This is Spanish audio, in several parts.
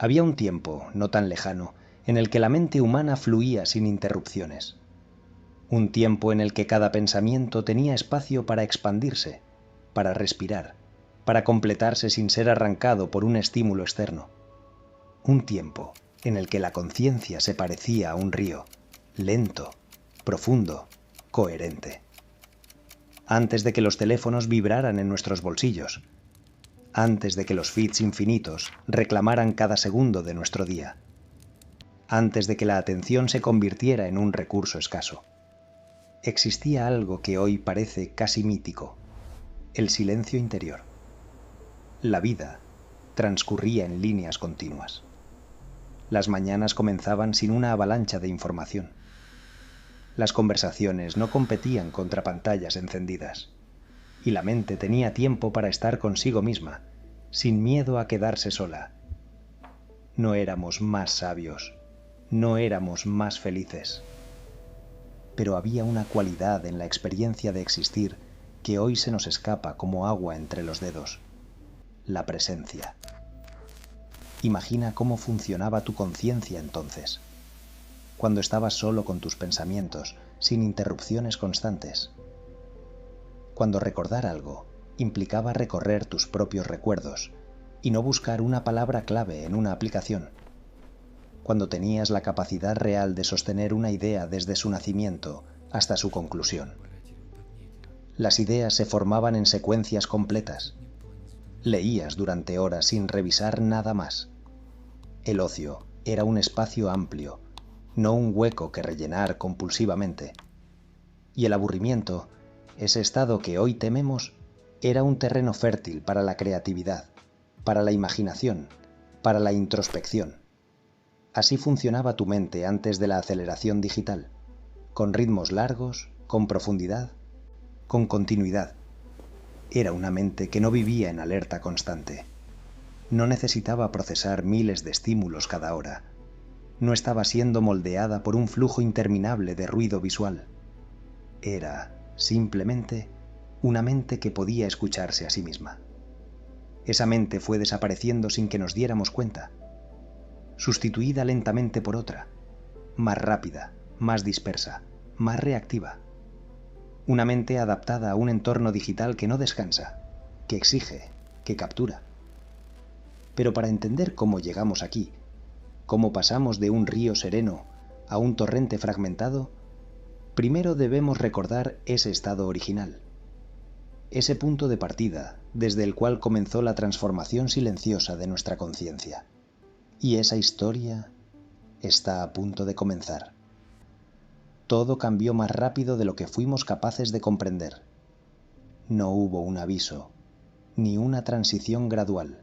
Había un tiempo, no tan lejano, en el que la mente humana fluía sin interrupciones. Un tiempo en el que cada pensamiento tenía espacio para expandirse, para respirar, para completarse sin ser arrancado por un estímulo externo. Un tiempo en el que la conciencia se parecía a un río, lento, profundo, coherente. Antes de que los teléfonos vibraran en nuestros bolsillos, antes de que los feeds infinitos reclamaran cada segundo de nuestro día, antes de que la atención se convirtiera en un recurso escaso. Existía algo que hoy parece casi mítico: el silencio interior. La vida transcurría en líneas continuas. Las mañanas comenzaban sin una avalancha de información. Las conversaciones no competían contra pantallas encendidas, y la mente tenía tiempo para estar consigo misma, sin miedo a quedarse sola. No éramos más sabios, no éramos más felices. Pero había una cualidad en la experiencia de existir que hoy se nos escapa como agua entre los dedos: la presencia. Imagina cómo funcionaba tu conciencia entonces, cuando estabas solo con tus pensamientos, sin interrupciones constantes. Cuando recordar algo implicaba recorrer tus propios recuerdos y no buscar una palabra clave en una aplicación. Cuando tenías la capacidad real de sostener una idea desde su nacimiento hasta su conclusión. Las ideas se formaban en secuencias completas. Leías durante horas sin revisar nada más. El ocio era un espacio amplio, no un hueco que rellenar compulsivamente. Y el aburrimiento, ese estado que hoy tememos, era un terreno fértil para la creatividad, para la imaginación, para la introspección. Así funcionaba tu mente antes de la aceleración digital, con ritmos largos, con profundidad, con continuidad. Era una mente que no vivía en alerta constante. No necesitaba procesar miles de estímulos cada hora. No estaba siendo moldeada por un flujo interminable de ruido visual. Era, simplemente, una mente que podía escucharse a sí misma. Esa mente fue desapareciendo sin que nos diéramos cuenta, sustituida lentamente por otra, más rápida, más dispersa, más reactiva. Una mente adaptada a un entorno digital que no descansa, que exige, que captura. Pero para entender cómo llegamos aquí, cómo pasamos de un río sereno a un torrente fragmentado, primero debemos recordar ese estado original, ese punto de partida desde el cual comenzó la transformación silenciosa de nuestra conciencia. Y esa historia está a punto de comenzar. Todo cambió más rápido de lo que fuimos capaces de comprender. No hubo un aviso, ni una transición gradual,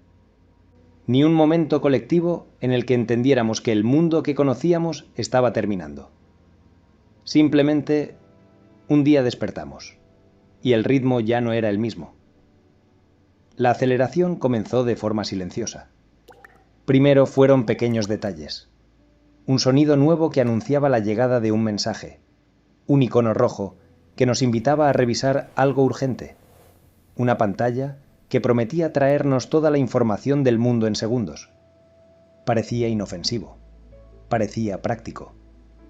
ni un momento colectivo en el que entendiéramos que el mundo que conocíamos estaba terminando. Simplemente, un día despertamos, y el ritmo ya no era el mismo. La aceleración comenzó de forma silenciosa. Primero fueron pequeños detalles. Un sonido nuevo que anunciaba la llegada de un mensaje. Un icono rojo que nos invitaba a revisar algo urgente. Una pantalla que prometía traernos toda la información del mundo en segundos. Parecía inofensivo. Parecía práctico.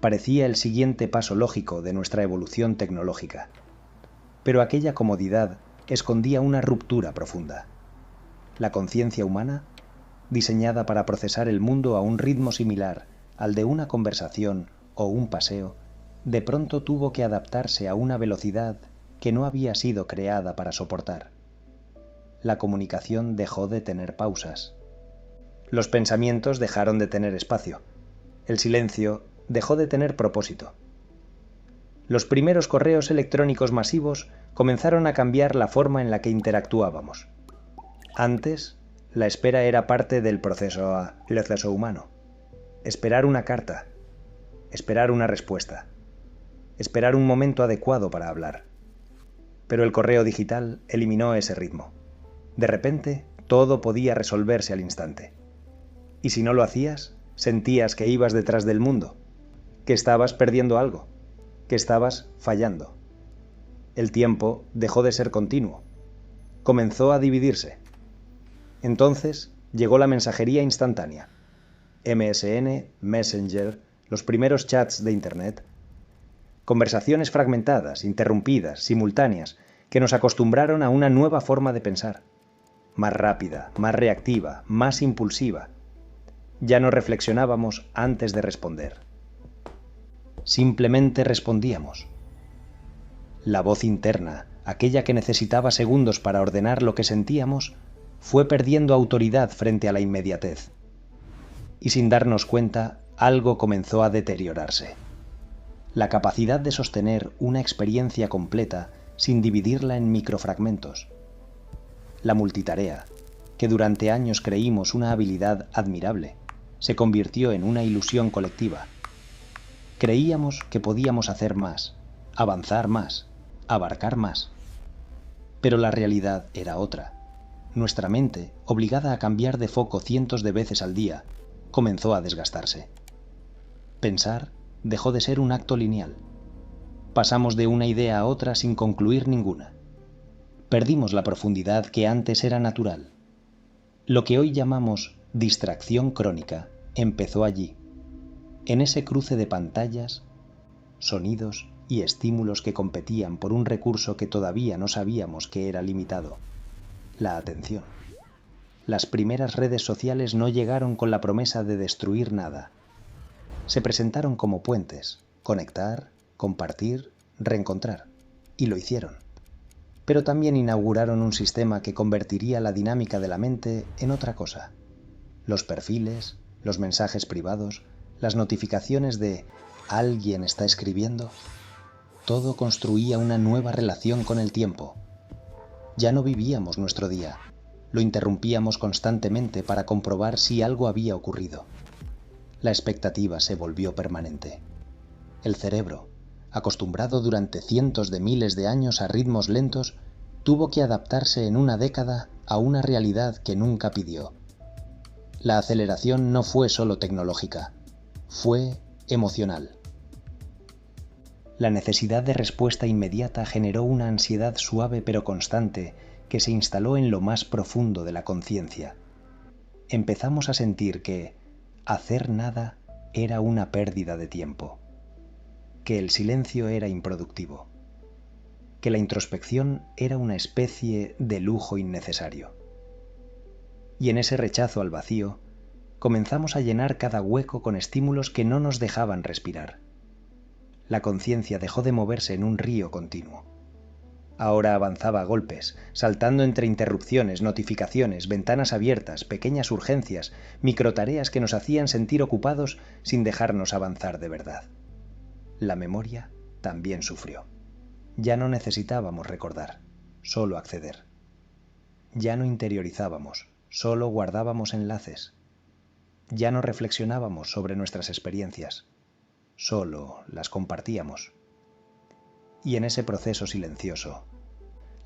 Parecía el siguiente paso lógico de nuestra evolución tecnológica. Pero aquella comodidad escondía una ruptura profunda. La conciencia humana, diseñada para procesar el mundo a un ritmo similar al de una conversación o un paseo, de pronto tuvo que adaptarse a una velocidad que no había sido creada para soportar. La comunicación dejó de tener pausas. Los pensamientos dejaron de tener espacio. El silencio dejó de tener propósito. Los primeros correos electrónicos masivos comenzaron a cambiar la forma en la que interactuábamos. Antes, la espera era parte del proceso humano. Esperar una carta, esperar una respuesta, esperar un momento adecuado para hablar. Pero el correo digital eliminó ese ritmo. De repente, todo podía resolverse al instante. Y si no lo hacías, sentías que ibas detrás del mundo, que estabas perdiendo algo, que estabas fallando. El tiempo dejó de ser continuo. Comenzó a dividirse. Entonces llegó la mensajería instantánea. MSN, Messenger, los primeros chats de Internet. Conversaciones fragmentadas, interrumpidas, simultáneas, que nos acostumbraron a una nueva forma de pensar. Más rápida, más reactiva, más impulsiva. Ya no reflexionábamos antes de responder. Simplemente respondíamos. La voz interna, aquella que necesitaba segundos para ordenar lo que sentíamos, fue perdiendo autoridad frente a la inmediatez. Y sin darnos cuenta, algo comenzó a deteriorarse. La capacidad de sostener una experiencia completa sin dividirla en microfragmentos. La multitarea, que durante años creímos una habilidad admirable, se convirtió en una ilusión colectiva. Creíamos que podíamos hacer más, avanzar más, abarcar más. Pero la realidad era otra. Nuestra mente, obligada a cambiar de foco cientos de veces al día, comenzó a desgastarse. Pensar dejó de ser un acto lineal. Pasamos de una idea a otra sin concluir ninguna. Perdimos la profundidad que antes era natural. Lo que hoy llamamos distracción crónica empezó allí, en ese cruce de pantallas, sonidos y estímulos que competían por un recurso que todavía no sabíamos que era limitado: la atención. Las primeras redes sociales no llegaron con la promesa de destruir nada. Se presentaron como puentes: conectar, compartir, reencontrar. Y lo hicieron. Pero también inauguraron un sistema que convertiría la dinámica de la mente en otra cosa. Los perfiles, los mensajes privados, las notificaciones de «¿alguien está escribiendo?». Todo construía una nueva relación con el tiempo. Ya no vivíamos nuestro día. Lo interrumpíamos constantemente para comprobar si algo había ocurrido. La expectativa se volvió permanente. El cerebro, acostumbrado durante cientos de miles de años a ritmos lentos, tuvo que adaptarse en una década a una realidad que nunca pidió. La aceleración no fue solo tecnológica, fue emocional. La necesidad de respuesta inmediata generó una ansiedad suave pero constante que se instaló en lo más profundo de la conciencia. Empezamos a sentir que hacer nada era una pérdida de tiempo, que el silencio era improductivo, que la introspección era una especie de lujo innecesario. Y en ese rechazo al vacío, comenzamos a llenar cada hueco con estímulos que no nos dejaban respirar. La conciencia dejó de moverse en un río continuo. Ahora avanzaba a golpes, saltando entre interrupciones, notificaciones, ventanas abiertas, pequeñas urgencias, microtareas que nos hacían sentir ocupados sin dejarnos avanzar de verdad. La memoria también sufrió. Ya no necesitábamos recordar, solo acceder. Ya no interiorizábamos, solo guardábamos enlaces. Ya no reflexionábamos sobre nuestras experiencias, solo las compartíamos. Y en ese proceso silencioso,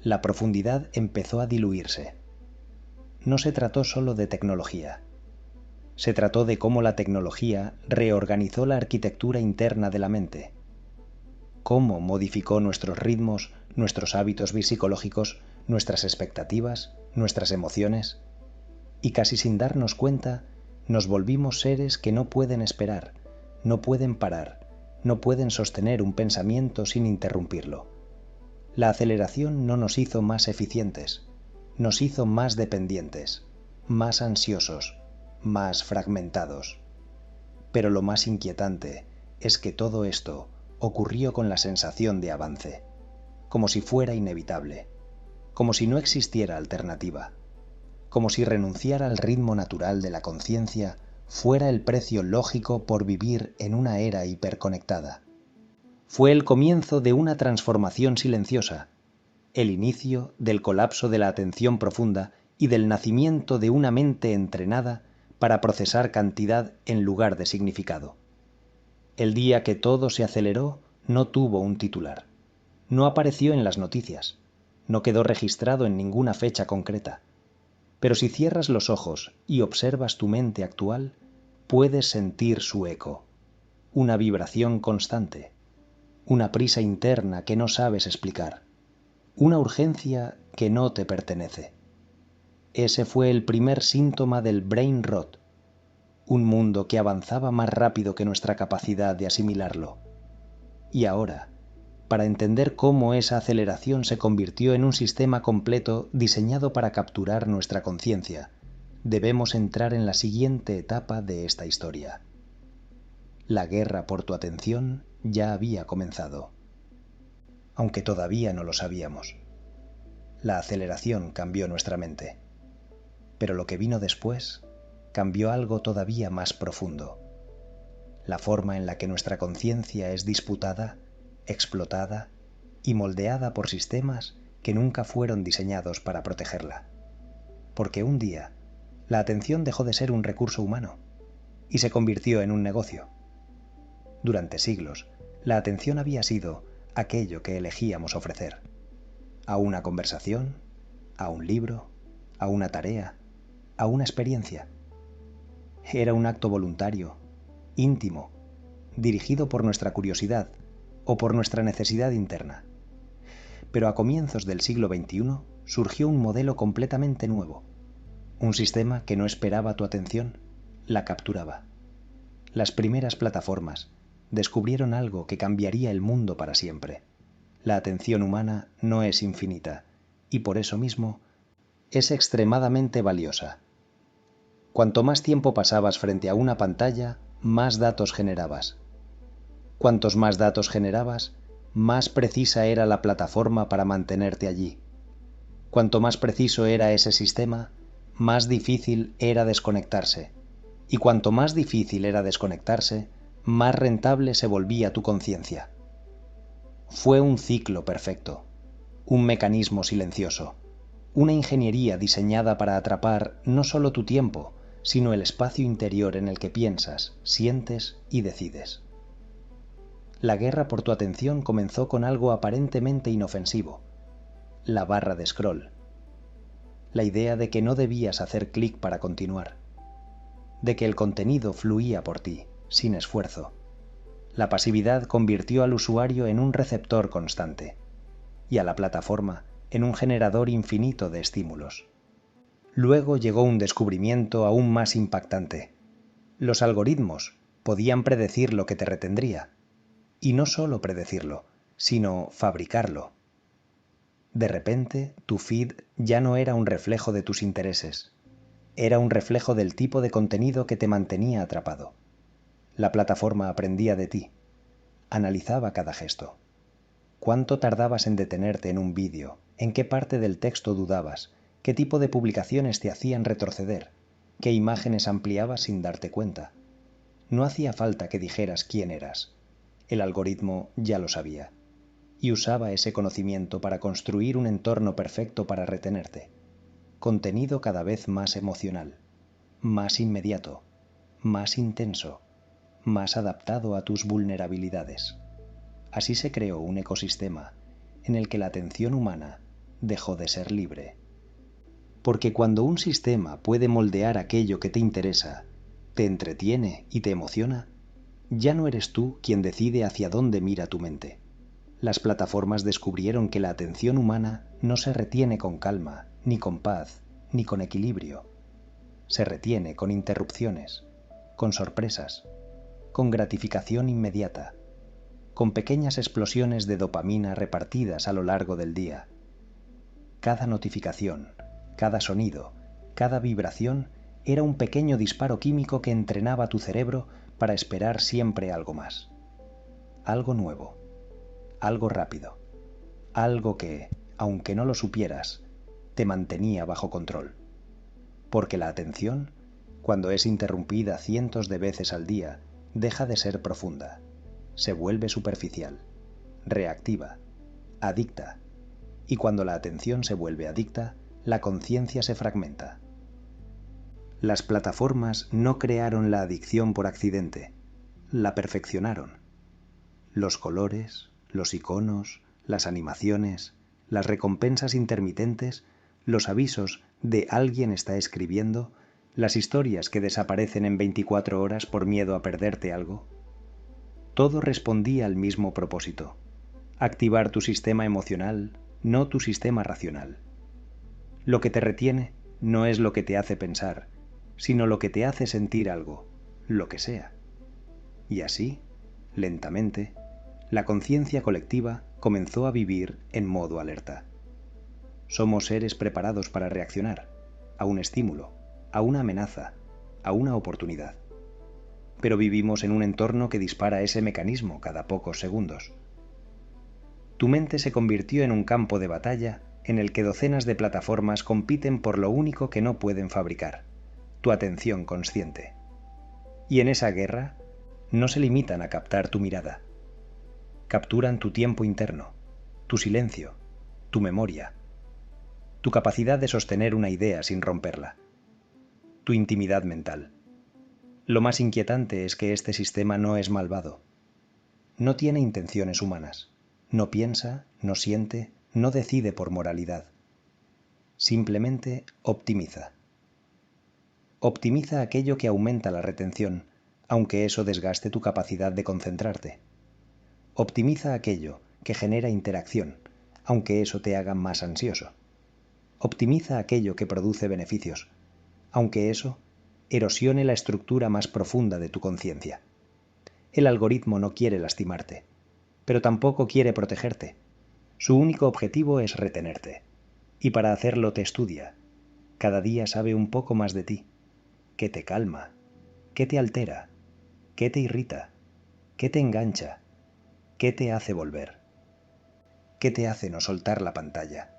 la profundidad empezó a diluirse. No se trató solo de tecnología. Se trató de cómo la tecnología reorganizó la arquitectura interna de la mente. Cómo modificó nuestros ritmos, nuestros hábitos psicológicos, nuestras expectativas, nuestras emociones. Y casi sin darnos cuenta, nos volvimos seres que no pueden esperar, no pueden parar, no pueden sostener un pensamiento sin interrumpirlo. La aceleración no nos hizo más eficientes, nos hizo más dependientes, más ansiosos, más fragmentados. Pero lo más inquietante es que todo esto ocurrió con la sensación de avance, como si fuera inevitable, como si no existiera alternativa, como si renunciar al ritmo natural de la conciencia fuera el precio lógico por vivir en una era hiperconectada. Fue el comienzo de una transformación silenciosa, el inicio del colapso de la atención profunda y del nacimiento de una mente entrenada para procesar cantidad en lugar de significado. El día que todo se aceleró no tuvo un titular, no apareció en las noticias, no quedó registrado en ninguna fecha concreta. Pero si cierras los ojos y observas tu mente actual, puedes sentir su eco, una vibración constante, una prisa interna que no sabes explicar, una urgencia que no te pertenece. Ese fue el primer síntoma del brain rot. un mundo que avanzaba más rápido que nuestra capacidad de asimilarlo. Y ahora, para entender cómo esa aceleración se convirtió en un sistema completo diseñado para capturar nuestra conciencia, debemos entrar en la siguiente etapa de esta historia. La guerra por tu atención ya había comenzado. Aunque todavía no lo sabíamos. La aceleración cambió nuestra mente. Pero lo que vino después cambió algo todavía más profundo. La forma en la que nuestra conciencia es disputada, explotada y moldeada por sistemas que nunca fueron diseñados para protegerla. Porque un día, la atención dejó de ser un recurso humano y se convirtió en un negocio. Durante siglos, la atención había sido aquello que elegíamos ofrecer. A una conversación, a un libro, a una tarea, a una experiencia. Era un acto voluntario, íntimo, dirigido por nuestra curiosidad o por nuestra necesidad interna. Pero a comienzos del siglo XXI surgió un modelo completamente nuevo. Un sistema que no esperaba tu atención, la capturaba. Las primeras plataformas descubrieron algo que cambiaría el mundo para siempre. La atención humana no es infinita y por eso mismo es extremadamente valiosa. Cuanto más tiempo pasabas frente a una pantalla, más datos generabas. Cuantos más datos generabas, más precisa era la plataforma para mantenerte allí. Cuanto más preciso era ese sistema, más difícil era desconectarse. Y cuanto más difícil era desconectarse, más rentable se volvía tu conciencia. Fue un ciclo perfecto, un mecanismo silencioso, una ingeniería diseñada para atrapar no solo tu tiempo, sino el espacio interior en el que piensas, sientes y decides. La guerra por tu atención comenzó con algo aparentemente inofensivo, la barra de scroll. La idea de que no debías hacer clic para continuar, de que el contenido fluía por ti, sin esfuerzo. La pasividad convirtió al usuario en un receptor constante y a la plataforma en un generador infinito de estímulos. Luego llegó un descubrimiento aún más impactante. Los algoritmos podían predecir lo que te retendría, y no solo predecirlo, sino fabricarlo. De repente, tu feed ya no era un reflejo de tus intereses, era un reflejo del tipo de contenido que te mantenía atrapado. La plataforma aprendía de ti, analizaba cada gesto. ¿Cuánto tardabas en detenerte en un vídeo? ¿En qué parte del texto dudabas? ¿Qué tipo de publicaciones te hacían retroceder? ¿Qué imágenes ampliabas sin darte cuenta? No hacía falta que dijeras quién eras. El algoritmo ya lo sabía. Y usaba ese conocimiento para construir un entorno perfecto para retenerte. Contenido cada vez más emocional, más inmediato, más intenso, más adaptado a tus vulnerabilidades. Así se creó un ecosistema en el que la atención humana dejó de ser libre. Porque cuando un sistema puede moldear aquello que te interesa, te entretiene y te emociona, ya no eres tú quien decide hacia dónde mira tu mente. Las plataformas descubrieron que la atención humana no se retiene con calma, ni con paz, ni con equilibrio. Se retiene con interrupciones, con sorpresas, con gratificación inmediata, con pequeñas explosiones de dopamina repartidas a lo largo del día. Cada notificación, cada sonido, cada vibración era un pequeño disparo químico que entrenaba tu cerebro para esperar siempre algo más. Algo nuevo, algo rápido, algo que, aunque no lo supieras, te mantenía bajo control. Porque la atención, cuando es interrumpida cientos de veces al día, deja de ser profunda, se vuelve superficial, reactiva, adicta, y cuando la atención se vuelve adicta, la conciencia se fragmenta. Las plataformas no crearon la adicción por accidente, la perfeccionaron. Los colores, los iconos, las animaciones, las recompensas intermitentes, los avisos de alguien está escribiendo, las historias que desaparecen en 24 horas por miedo a perderte algo. Todo respondía al mismo propósito: activar tu sistema emocional, no tu sistema racional. Lo que te retiene no es lo que te hace pensar, sino lo que te hace sentir algo, lo que sea. Y así, lentamente, la conciencia colectiva comenzó a vivir en modo alerta. Somos seres preparados para reaccionar a un estímulo, a una amenaza, a una oportunidad. Pero vivimos en un entorno que dispara ese mecanismo cada pocos segundos. Tu mente se convirtió en un campo de batalla en el que docenas de plataformas compiten por lo único que no pueden fabricar, tu atención consciente. Y en esa guerra, no se limitan a captar tu mirada. Capturan tu tiempo interno, tu silencio, tu memoria, tu capacidad de sostener una idea sin romperla, tu intimidad mental. Lo más inquietante es que este sistema no es malvado. No tiene intenciones humanas. No piensa, no siente, no decide por moralidad. Simplemente optimiza. Optimiza aquello que aumenta la retención, aunque eso desgaste tu capacidad de concentrarte. Optimiza aquello que genera interacción, aunque eso te haga más ansioso. Optimiza aquello que produce beneficios, aunque eso erosione la estructura más profunda de tu conciencia. El algoritmo no quiere lastimarte, pero tampoco quiere protegerte. Su único objetivo es retenerte, y para hacerlo te estudia. Cada día sabe un poco más de ti. ¿Qué te calma? ¿Qué te altera? ¿Qué te irrita? ¿Qué te engancha? ¿Qué te hace volver? ¿Qué te hace no soltar la pantalla?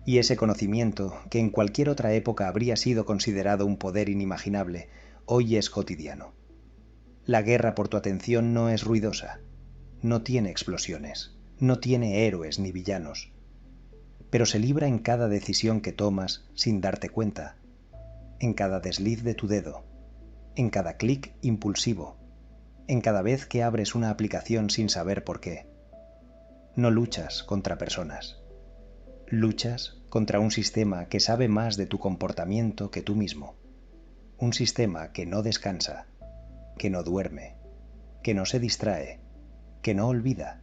Y ese conocimiento, que en cualquier otra época habría sido considerado un poder inimaginable, hoy es cotidiano. La guerra por tu atención no es ruidosa, no tiene explosiones, no tiene héroes ni villanos, pero se libra en cada decisión que tomas sin darte cuenta, en cada desliz de tu dedo, en cada clic impulsivo, en cada vez que abres una aplicación sin saber por qué. No luchas contra personas. Luchas contra un sistema que sabe más de tu comportamiento que tú mismo. Un sistema que no descansa, que no duerme, que no se distrae, que no olvida.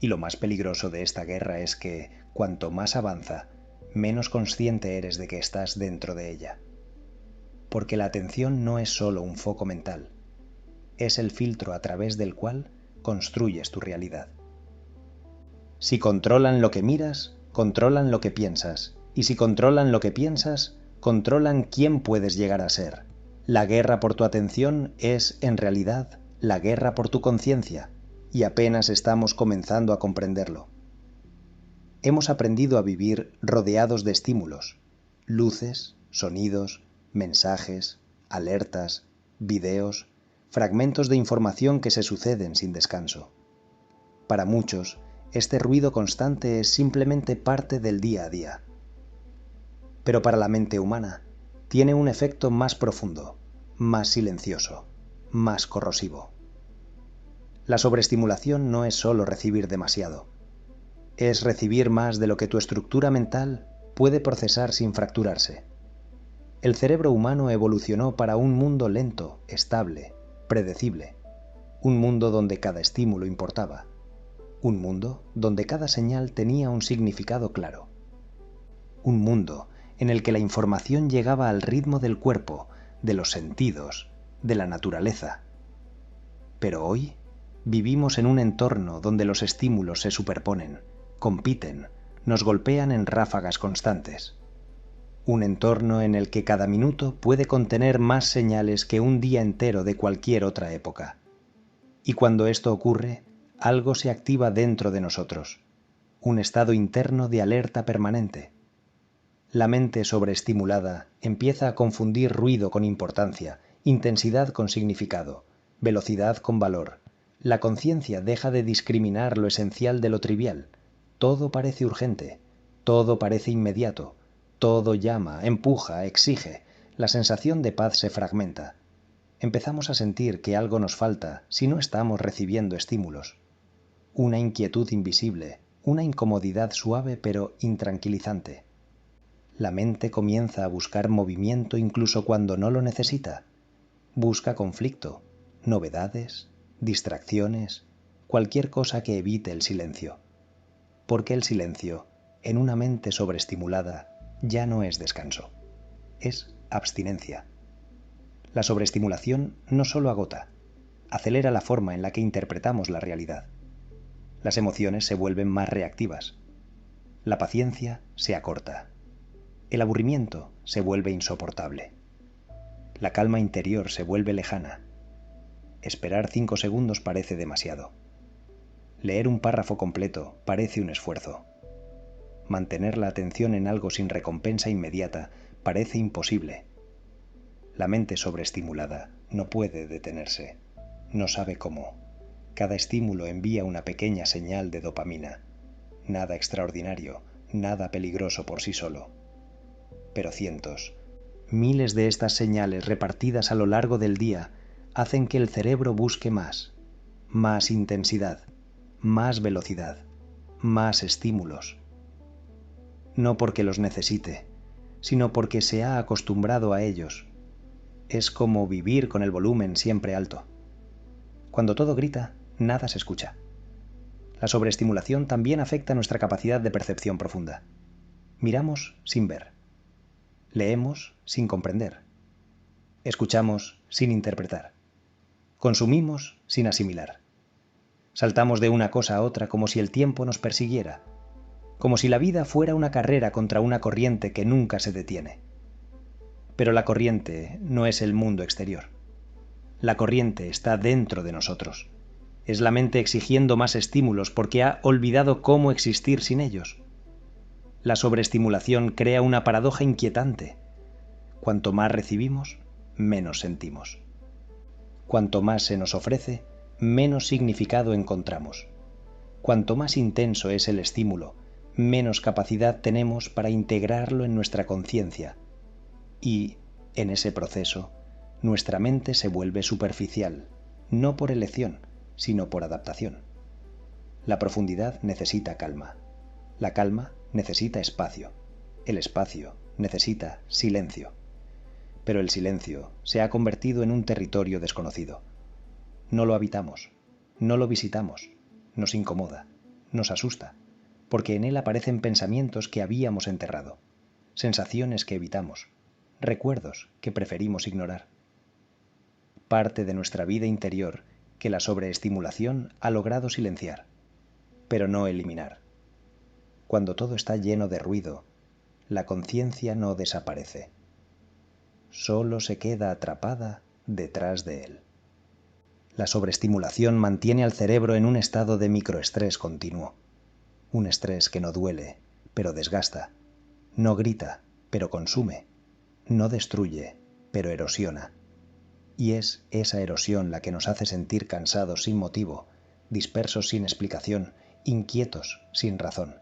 Y lo más peligroso de esta guerra es que, cuanto más avanza, menos consciente eres de que estás dentro de ella. Porque la atención no es solo un foco mental, es el filtro a través del cual construyes tu realidad. Si controlan lo que miras, controlan lo que piensas, y si controlan lo que piensas, controlan quién puedes llegar a ser. La guerra por tu atención es, en realidad, la guerra por tu conciencia, y apenas estamos comenzando a comprenderlo. Hemos aprendido a vivir rodeados de estímulos, luces, sonidos, mensajes, alertas, videos, fragmentos de información que se suceden sin descanso. Para muchos, este ruido constante es simplemente parte del día a día. Pero para la mente humana, tiene un efecto más profundo, más silencioso, más corrosivo. La sobreestimulación no es solo recibir demasiado, es recibir más de lo que tu estructura mental puede procesar sin fracturarse. El cerebro humano evolucionó para un mundo lento, estable, predecible, un mundo donde cada estímulo importaba. Un mundo donde cada señal tenía un significado claro. Un mundo en el que la información llegaba al ritmo del cuerpo, de los sentidos, de la naturaleza. Pero hoy vivimos en un entorno donde los estímulos se superponen, compiten, nos golpean en ráfagas constantes. Un entorno en el que cada minuto puede contener más señales que un día entero de cualquier otra época. Y cuando esto ocurre, algo se activa dentro de nosotros, un estado interno de alerta permanente. La mente sobreestimulada empieza a confundir ruido con importancia, intensidad con significado, velocidad con valor. La conciencia deja de discriminar lo esencial de lo trivial. Todo parece urgente, todo parece inmediato, todo llama, empuja, exige. La sensación de paz se fragmenta. Empezamos a sentir que algo nos falta si no estamos recibiendo estímulos. Una inquietud invisible, una incomodidad suave pero intranquilizante. La mente comienza a buscar movimiento incluso cuando no lo necesita. Busca conflicto, novedades, distracciones, cualquier cosa que evite el silencio. Porque el silencio, en una mente sobreestimulada, ya no es descanso, es abstinencia. La sobreestimulación no solo agota, acelera la forma en la que interpretamos la realidad. Las emociones se vuelven más reactivas. La paciencia se acorta. El aburrimiento se vuelve insoportable. La calma interior se vuelve lejana. Esperar 5 segundos parece demasiado. Leer un párrafo completo parece un esfuerzo. Mantener la atención en algo sin recompensa inmediata parece imposible. La mente sobreestimulada no puede detenerse. No sabe cómo. Cada estímulo envía una pequeña señal de dopamina. Nada extraordinario, nada peligroso por sí solo. Pero cientos, miles de estas señales repartidas a lo largo del día hacen que el cerebro busque más intensidad, más velocidad, más estímulos. No porque los necesite, sino porque se ha acostumbrado a ellos. Es como vivir con el volumen siempre alto. Cuando todo grita, nada se escucha. La sobreestimulación también afecta nuestra capacidad de percepción profunda. Miramos sin ver. Leemos sin comprender. Escuchamos sin interpretar. Consumimos sin asimilar. Saltamos de una cosa a otra como si el tiempo nos persiguiera, como si la vida fuera una carrera contra una corriente que nunca se detiene. Pero la corriente no es el mundo exterior. La corriente está dentro de nosotros. Es la mente exigiendo más estímulos porque ha olvidado cómo existir sin ellos. La sobreestimulación crea una paradoja inquietante. Cuanto más recibimos, menos sentimos. Cuanto más se nos ofrece, menos significado encontramos. Cuanto más intenso es el estímulo, menos capacidad tenemos para integrarlo en nuestra conciencia. Y, en ese proceso, nuestra mente se vuelve superficial, no por elección, sino por adaptación. La profundidad necesita calma. La calma necesita espacio. El espacio necesita silencio. Pero el silencio se ha convertido en un territorio desconocido. No lo habitamos, no lo visitamos, nos incomoda, nos asusta, porque en él aparecen pensamientos que habíamos enterrado, sensaciones que evitamos, recuerdos que preferimos ignorar. Parte de nuestra vida interior que la sobreestimulación ha logrado silenciar, pero no eliminar. Cuando todo está lleno de ruido, la conciencia no desaparece. Solo se queda atrapada detrás de él. La sobreestimulación mantiene al cerebro en un estado de microestrés continuo. Un estrés que no duele, pero desgasta. No grita, pero consume. No destruye, pero erosiona. Y es esa erosión la que nos hace sentir cansados sin motivo, dispersos sin explicación, inquietos sin razón.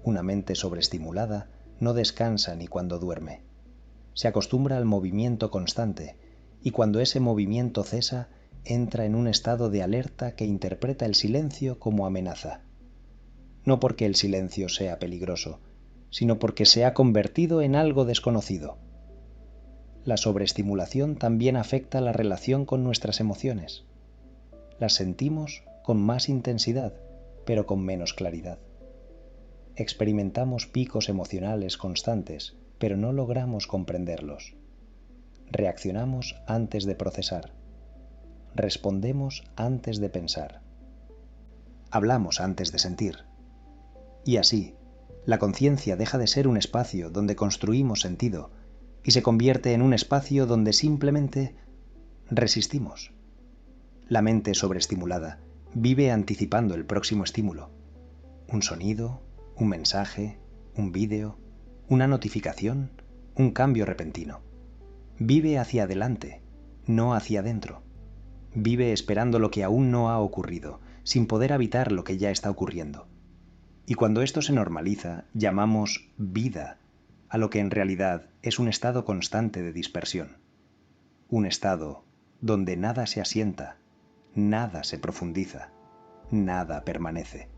Una mente sobreestimulada no descansa ni cuando duerme. Se acostumbra al movimiento constante, y cuando ese movimiento cesa, entra en un estado de alerta que interpreta el silencio como amenaza. No porque el silencio sea peligroso, sino porque se ha convertido en algo desconocido. La sobreestimulación también afecta la relación con nuestras emociones. Las sentimos con más intensidad, pero con menos claridad. Experimentamos picos emocionales constantes, pero no logramos comprenderlos. Reaccionamos antes de procesar. Respondemos antes de pensar. Hablamos antes de sentir. Y así, la conciencia deja de ser un espacio donde construimos sentido y se convierte en un espacio donde simplemente resistimos. La mente sobreestimulada vive anticipando el próximo estímulo. Un sonido, un mensaje, un vídeo, una notificación, un cambio repentino. Vive hacia adelante, no hacia adentro. Vive esperando lo que aún no ha ocurrido, sin poder habitar lo que ya está ocurriendo. Y cuando esto se normaliza, llamamos vida a lo que en realidad es un estado constante de dispersión. Un estado donde nada se asienta, nada se profundiza, nada permanece.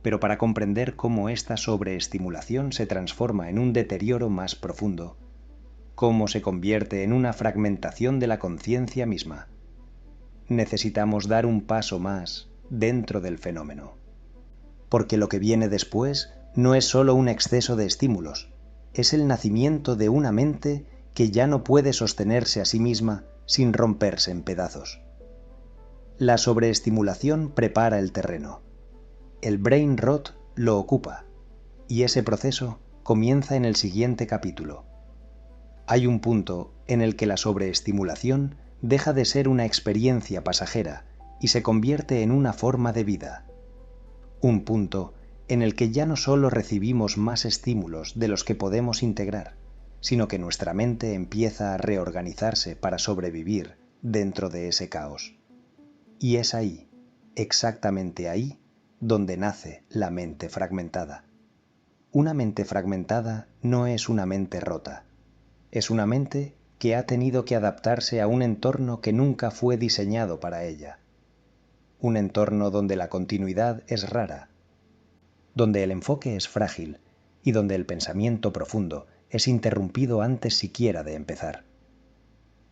Pero para comprender cómo esta sobreestimulación se transforma en un deterioro más profundo, cómo se convierte en una fragmentación de la conciencia misma, necesitamos dar un paso más dentro del fenómeno. Porque lo que viene después no es solo un exceso de estímulos, es el nacimiento de una mente que ya no puede sostenerse a sí misma sin romperse en pedazos. La sobreestimulación prepara el terreno. El brain rot lo ocupa, y ese proceso comienza en el siguiente capítulo. Hay un punto en el que la sobreestimulación deja de ser una experiencia pasajera y se convierte en una forma de vida. Un punto en el que ya no solo recibimos más estímulos de los que podemos integrar, sino que nuestra mente empieza a reorganizarse para sobrevivir dentro de ese caos. Y es ahí, exactamente ahí, donde nace la mente fragmentada. Una mente fragmentada no es una mente rota. Es una mente que ha tenido que adaptarse a un entorno que nunca fue diseñado para ella. Un entorno donde la continuidad es rara, donde el enfoque es frágil y donde el pensamiento profundo es interrumpido antes siquiera de empezar.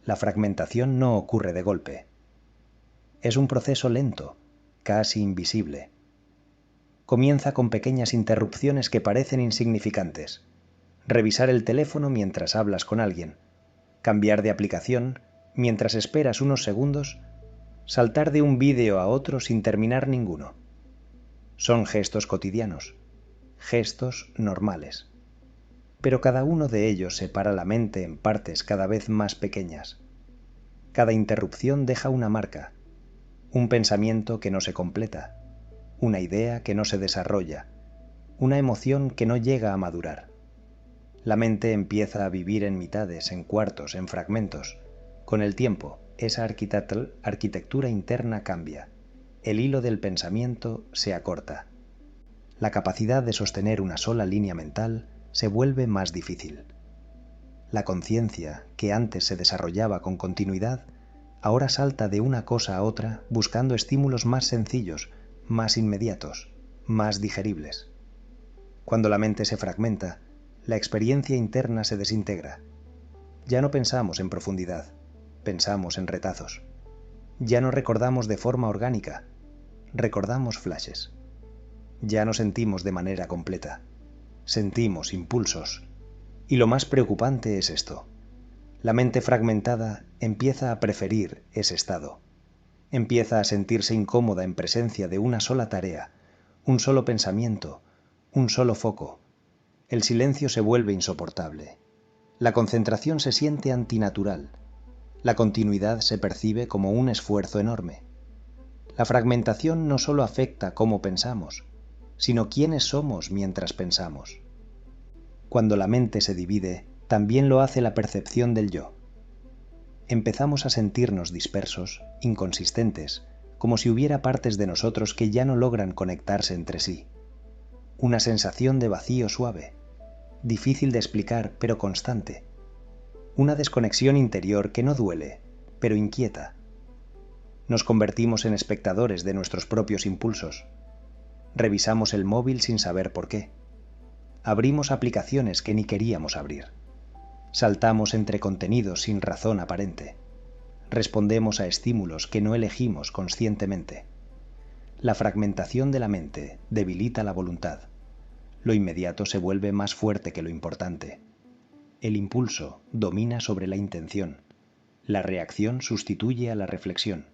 La fragmentación no ocurre de golpe. Es un proceso lento, casi invisible. Comienza con pequeñas interrupciones que parecen insignificantes. Revisar el teléfono mientras hablas con alguien, cambiar de aplicación mientras esperas unos segundos, saltar de un vídeo a otro sin terminar ninguno. Son gestos cotidianos, gestos normales. Pero cada uno de ellos separa la mente en partes cada vez más pequeñas. Cada interrupción deja una marca, un pensamiento que no se completa, una idea que no se desarrolla, una emoción que no llega a madurar. La mente empieza a vivir en mitades, en cuartos, en fragmentos. Con el tiempo, esa arquitectura interna cambia. El hilo del pensamiento se acorta. La capacidad de sostener una sola línea mental se vuelve más difícil. La conciencia, que antes se desarrollaba con continuidad, ahora salta de una cosa a otra buscando estímulos más sencillos, más inmediatos, más digeribles. Cuando la mente se fragmenta, la experiencia interna se desintegra. Ya no pensamos en profundidad, pensamos en retazos. Ya no recordamos de forma orgánica, recordamos flashes. Ya no sentimos de manera completa, sentimos impulsos. Y lo más preocupante es esto. La mente fragmentada empieza a preferir ese estado. Empieza a sentirse incómoda en presencia de una sola tarea, un solo pensamiento, un solo foco. El silencio se vuelve insoportable. La concentración se siente antinatural. La continuidad se percibe como un esfuerzo enorme. La fragmentación no solo afecta cómo pensamos, sino quiénes somos mientras pensamos. Cuando la mente se divide, también lo hace la percepción del yo. Empezamos a sentirnos dispersos, inconsistentes, como si hubiera partes de nosotros que ya no logran conectarse entre sí. Una sensación de vacío suave, difícil de explicar pero constante. Una desconexión interior que no duele, pero inquieta. Nos convertimos en espectadores de nuestros propios impulsos. Revisamos el móvil sin saber por qué. Abrimos aplicaciones que ni queríamos abrir. Saltamos entre contenidos sin razón aparente. Respondemos a estímulos que no elegimos conscientemente. La fragmentación de la mente debilita la voluntad. Lo inmediato se vuelve más fuerte que lo importante. El impulso domina sobre la intención. La reacción sustituye a la reflexión.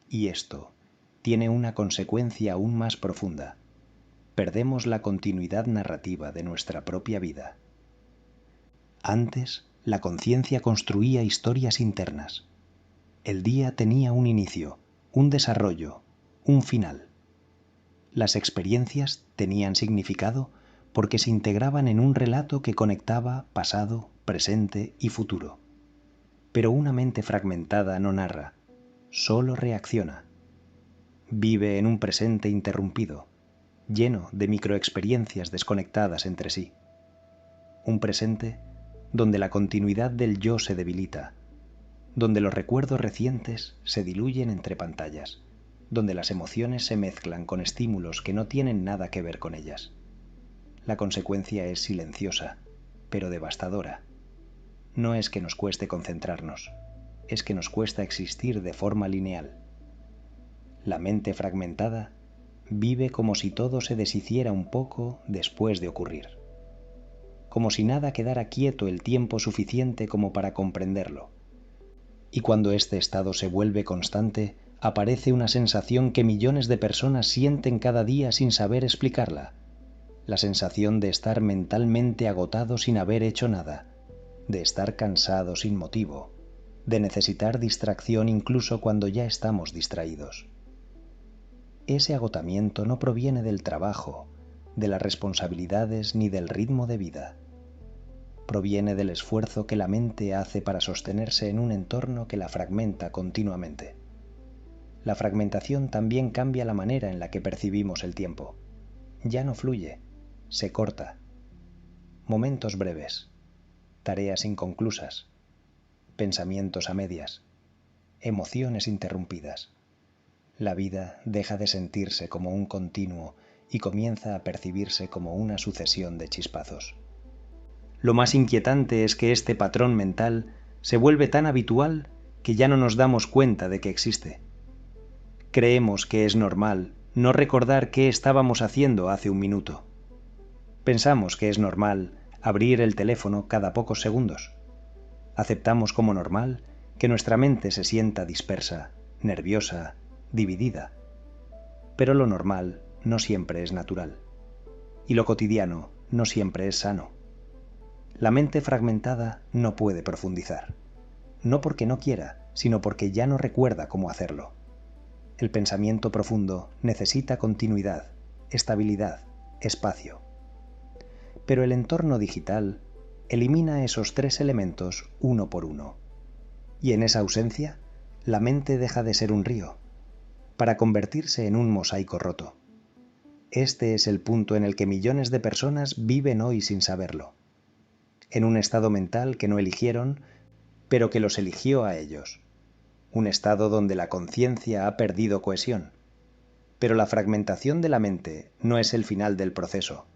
Y esto tiene una consecuencia aún más profunda. Perdemos la continuidad narrativa de nuestra propia vida. Antes, la conciencia construía historias internas. El día tenía un inicio, un desarrollo, un final. Las experiencias tenían significado porque se integraban en un relato que conectaba pasado, presente y futuro. Pero una mente fragmentada no narra, solo reacciona. Vive en un presente interrumpido, lleno de microexperiencias desconectadas entre sí. Un presente donde la continuidad del yo se debilita, donde los recuerdos recientes se diluyen entre pantallas, donde las emociones se mezclan con estímulos que no tienen nada que ver con ellas. La consecuencia es silenciosa, pero devastadora. No es que nos cueste concentrarnos, es que nos cuesta existir de forma lineal. La mente fragmentada vive como si todo se deshiciera un poco después de ocurrir. como si nada quedara quieto el tiempo suficiente como para comprenderlo. Y cuando este estado se vuelve constante, aparece una sensación que millones de personas sienten cada día sin saber explicarla. La sensación de estar mentalmente agotado sin haber hecho nada, de estar cansado sin motivo, de necesitar distracción incluso cuando ya estamos distraídos. Ese agotamiento no proviene del trabajo, de las responsabilidades ni del ritmo de vida. Proviene del esfuerzo que la mente hace para sostenerse en un entorno que la fragmenta continuamente. La fragmentación también cambia la manera en la que percibimos el tiempo. Ya no fluye, se corta. Momentos breves, tareas inconclusas, pensamientos a medias, emociones interrumpidas. La vida deja de sentirse como un continuo y comienza a percibirse como una sucesión de chispazos. Lo más inquietante es que este patrón mental se vuelve tan habitual que ya no nos damos cuenta de que existe. Creemos que es normal no recordar qué estábamos haciendo hace un minuto. Pensamos que es normal abrir el teléfono cada pocos segundos. Aceptamos como normal que nuestra mente se sienta dispersa, nerviosa, dividida. Pero lo normal no siempre es natural. Y lo cotidiano no siempre es sano. La mente fragmentada no puede profundizar. No porque no quiera, sino porque ya no recuerda cómo hacerlo. El pensamiento profundo necesita continuidad, estabilidad, espacio. Pero el entorno digital elimina esos tres elementos uno por uno. Y en esa ausencia, la mente deja de ser un río, para convertirse en un mosaico roto. Este es el punto en el que millones de personas viven hoy sin saberlo, en un estado mental que no eligieron, pero que los eligió a ellos. Un estado donde la conciencia ha perdido cohesión. Pero la fragmentación de la mente no es el final del proceso,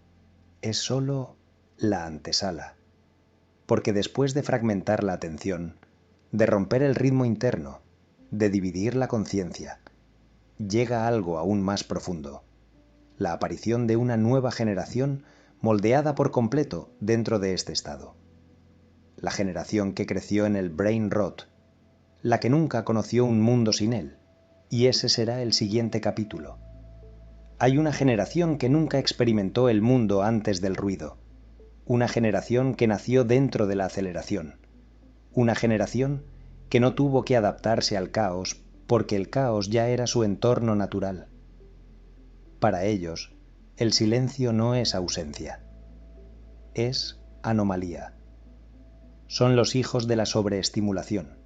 es solo la antesala. Porque después de fragmentar la atención, de romper el ritmo interno, de dividir la conciencia, llega algo aún más profundo, la aparición de una nueva generación moldeada por completo dentro de este estado. La generación que creció en el brain rot, la que nunca conoció un mundo sin él, y ese será el siguiente capítulo. Hay una generación que nunca experimentó el mundo antes del ruido, una generación que nació dentro de la aceleración, una generación que no tuvo que adaptarse al caos porque el caos ya era su entorno natural. Para ellos, el silencio no es ausencia, es anomalía. Son los hijos de la sobreestimulación,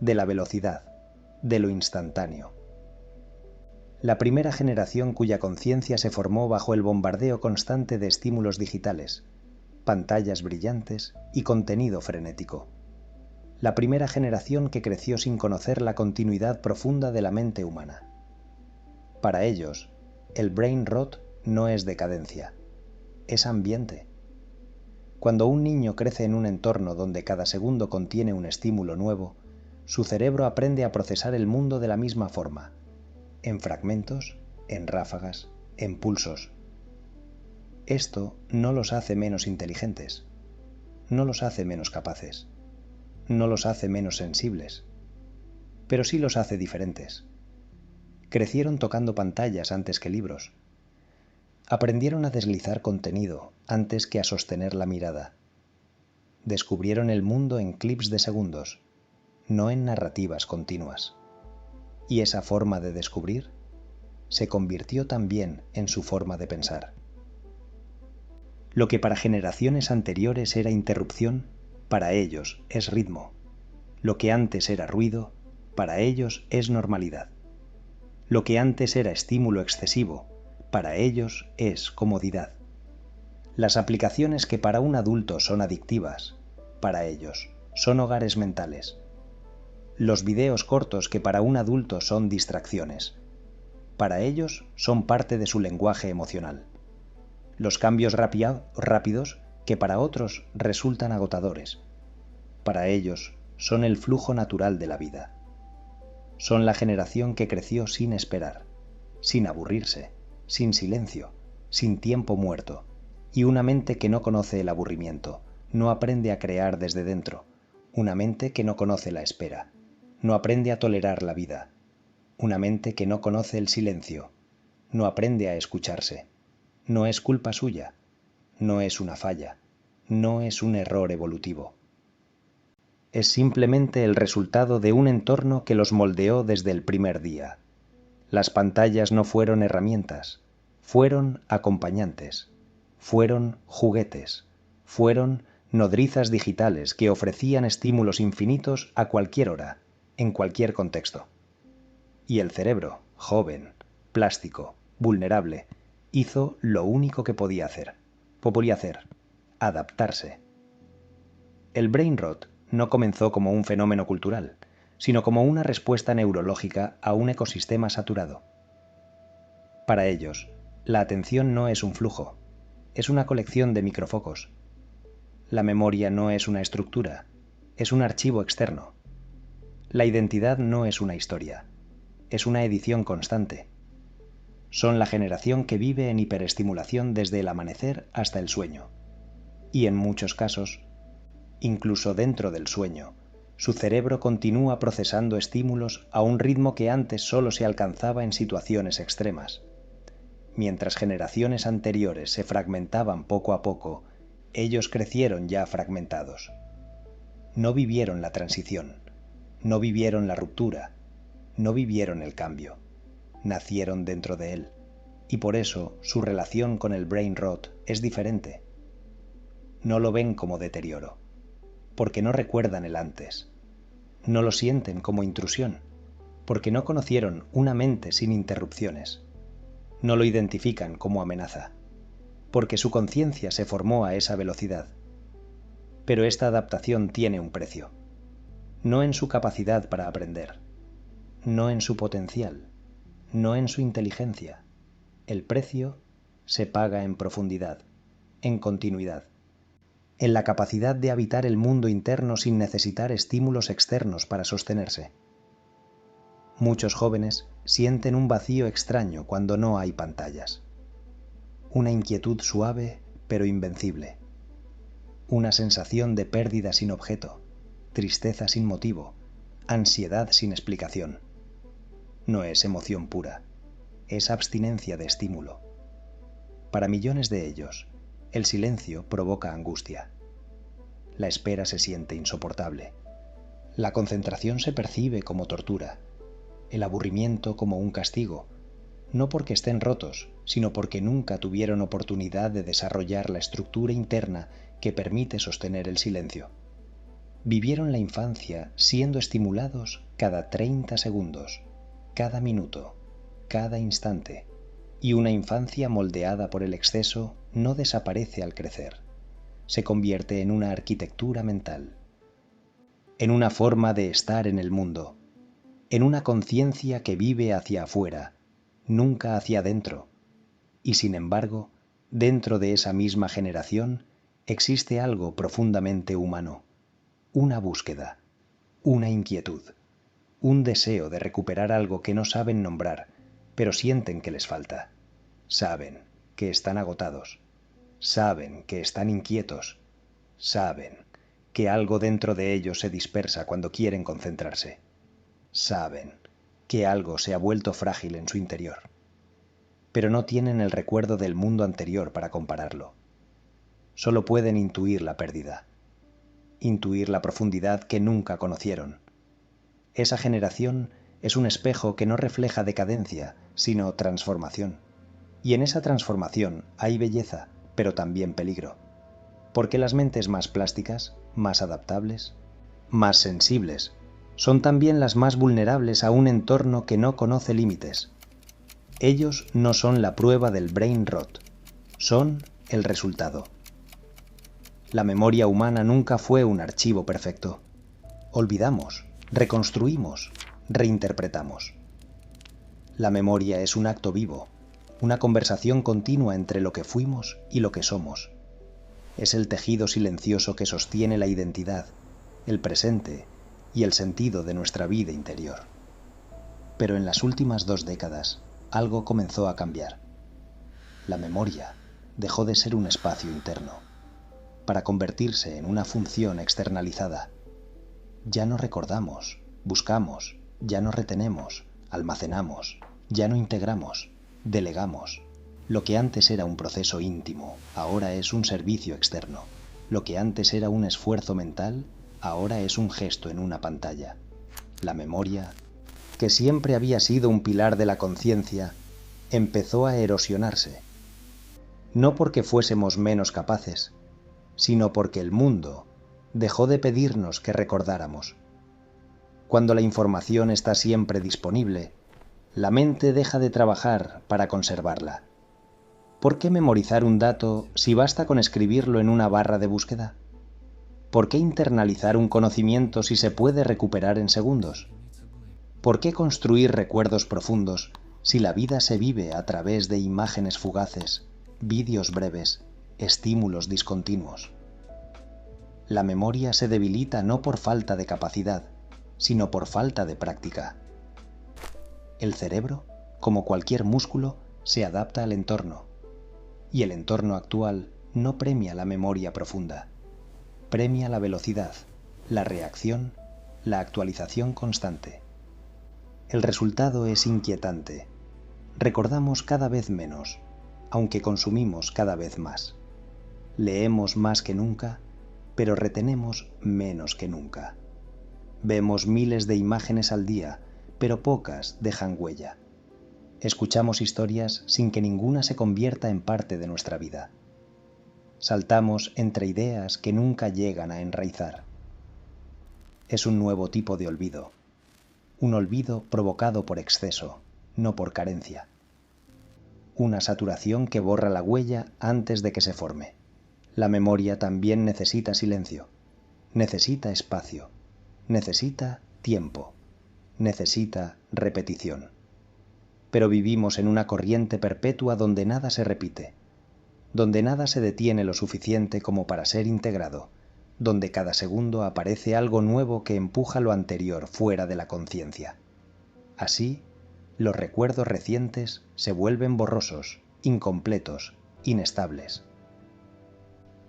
de la velocidad, de lo instantáneo. La primera generación cuya conciencia se formó bajo el bombardeo constante de estímulos digitales, pantallas brillantes y contenido frenético. La primera generación que creció sin conocer la continuidad profunda de la mente humana. Para ellos, el brain rot no es decadencia, es ambiente. Cuando un niño crece en un entorno donde cada segundo contiene un estímulo nuevo, su cerebro aprende a procesar el mundo de la misma forma, en fragmentos, en ráfagas, en pulsos. Esto no los hace menos inteligentes, no los hace menos capaces, no los hace menos sensibles, pero sí los hace diferentes. Crecieron tocando pantallas antes que libros. Aprendieron a deslizar contenido antes que a sostener la mirada. Descubrieron el mundo en clips de segundos, no en narrativas continuas. Y esa forma de descubrir se convirtió también en su forma de pensar. Lo que para generaciones anteriores era interrupción, para ellos es ritmo. Lo que antes era ruido, para ellos es normalidad. Lo que antes era estímulo excesivo, para ellos es comodidad. Las aplicaciones que para un adulto son adictivas, para ellos son hogares mentales. Los videos cortos que para un adulto son distracciones, para ellos son parte de su lenguaje emocional. Los cambios rápidos que para otros resultan agotadores, para ellos son el flujo natural de la vida. Son la generación que creció sin esperar, sin aburrirse, sin silencio, sin tiempo muerto. y una mente que no conoce el aburrimiento, no aprende a crear desde dentro, una mente que no conoce la espera, no aprende a tolerar la vida, una mente que no conoce el silencio, no aprende a escucharse, no es culpa suya, no es una falla, no es un error evolutivo. Es simplemente el resultado de un entorno que los moldeó desde el primer día. Las pantallas no fueron herramientas, fueron acompañantes, fueron juguetes, fueron nodrizas digitales que ofrecían estímulos infinitos a cualquier hora, en cualquier contexto. Y el cerebro, joven, plástico, vulnerable, hizo lo único que podía hacer, adaptarse. El brain rot no comenzó como un fenómeno cultural, sino como una respuesta neurológica a un ecosistema saturado. Para ellos, la atención no es un flujo, es una colección de microfocos. La memoria no es una estructura, es un archivo externo. La identidad no es una historia, es una edición constante. Son la generación que vive en hiperestimulación desde el amanecer hasta el sueño. Y en muchos casos, incluso dentro del sueño, su cerebro continúa procesando estímulos a un ritmo que antes solo se alcanzaba en situaciones extremas. Mientras generaciones anteriores se fragmentaban poco a poco, ellos crecieron ya fragmentados. No vivieron la transición, no vivieron la ruptura, no vivieron el cambio. Nacieron dentro de él, y por eso su relación con el brain rot es diferente. No lo ven como deterioro, porque no recuerdan el antes. No lo sienten como intrusión, porque no conocieron una mente sin interrupciones. No lo identifican como amenaza, porque su conciencia se formó a esa velocidad. Pero esta adaptación tiene un precio. No en su capacidad para aprender, no en su potencial, no en su inteligencia. El precio se paga en profundidad, en continuidad, en la capacidad de habitar el mundo interno sin necesitar estímulos externos para sostenerse. Muchos jóvenes sienten un vacío extraño cuando no hay pantallas. Una inquietud suave pero invencible. Una sensación de pérdida sin objeto, tristeza sin motivo, ansiedad sin explicación. No es emoción pura, es abstinencia de estímulo. Para millones de ellos, el silencio provoca angustia. La espera se siente insoportable. La concentración se percibe como tortura. El aburrimiento como un castigo, no porque estén rotos, sino porque nunca tuvieron oportunidad de desarrollar la estructura interna que permite sostener el silencio. Vivieron la infancia siendo estimulados cada 30 segundos, cada minuto, cada instante, y una infancia moldeada por el exceso no desaparece al crecer. Se convierte en una arquitectura mental, en una forma de estar en el mundo, en una conciencia que vive hacia afuera, nunca hacia adentro. Y sin embargo, dentro de esa misma generación existe algo profundamente humano, una búsqueda, una inquietud, un deseo de recuperar algo que no saben nombrar, pero sienten que les falta. Saben que están agotados, saben que están inquietos, saben que algo dentro de ellos se dispersa cuando quieren concentrarse. Saben que algo se ha vuelto frágil en su interior, pero no tienen el recuerdo del mundo anterior para compararlo. Solo pueden intuir la pérdida, intuir la profundidad que nunca conocieron. Esa generación es un espejo que no refleja decadencia, sino transformación. Y en esa transformación hay belleza, pero también peligro. Porque las mentes más plásticas, más adaptables, más sensibles, son también las más vulnerables a un entorno que no conoce límites. Ellos no son la prueba del brain rot, son el resultado. La memoria humana nunca fue un archivo perfecto. Olvidamos, reconstruimos, reinterpretamos. La memoria es un acto vivo, una conversación continua entre lo que fuimos y lo que somos. Es el tejido silencioso que sostiene la identidad, el presente y el sentido de nuestra vida interior. Pero en las últimas 2 décadas, algo comenzó a cambiar. La memoria dejó de ser un espacio interno, para convertirse en una función externalizada. Ya no recordamos, buscamos, ya no retenemos, almacenamos, ya no integramos, delegamos. Lo que antes era un proceso íntimo, ahora es un servicio externo. Lo que antes era un esfuerzo mental, ahora es un gesto en una pantalla. La memoria, que siempre había sido un pilar de la conciencia, empezó a erosionarse. No porque fuésemos menos capaces, sino porque el mundo dejó de pedirnos que recordáramos. Cuando la información está siempre disponible, la mente deja de trabajar para conservarla. ¿Por qué memorizar un dato si basta con escribirlo en una barra de búsqueda? ¿Por qué internalizar un conocimiento si se puede recuperar en segundos? ¿Por qué construir recuerdos profundos si la vida se vive a través de imágenes fugaces, vídeos breves, estímulos discontinuos? La memoria se debilita no por falta de capacidad, sino por falta de práctica. El cerebro, como cualquier músculo, se adapta al entorno, y el entorno actual no premia la memoria profunda, premia la velocidad, la reacción, la actualización constante. El resultado es inquietante. Recordamos cada vez menos, aunque consumimos cada vez más. Leemos más que nunca, pero retenemos menos que nunca. Vemos miles de imágenes al día, pero pocas dejan huella. Escuchamos historias sin que ninguna se convierta en parte de nuestra vida. Saltamos entre ideas que nunca llegan a enraizar. Es un nuevo tipo de olvido. Un olvido provocado por exceso, no por carencia. Una saturación que borra la huella antes de que se forme. La memoria también necesita silencio, necesita espacio, necesita tiempo, necesita repetición. Pero vivimos en una corriente perpetua donde nada se repite, donde nada se detiene lo suficiente como para ser integrado, donde cada segundo aparece algo nuevo que empuja lo anterior fuera de la conciencia. Así, los recuerdos recientes se vuelven borrosos, incompletos, inestables.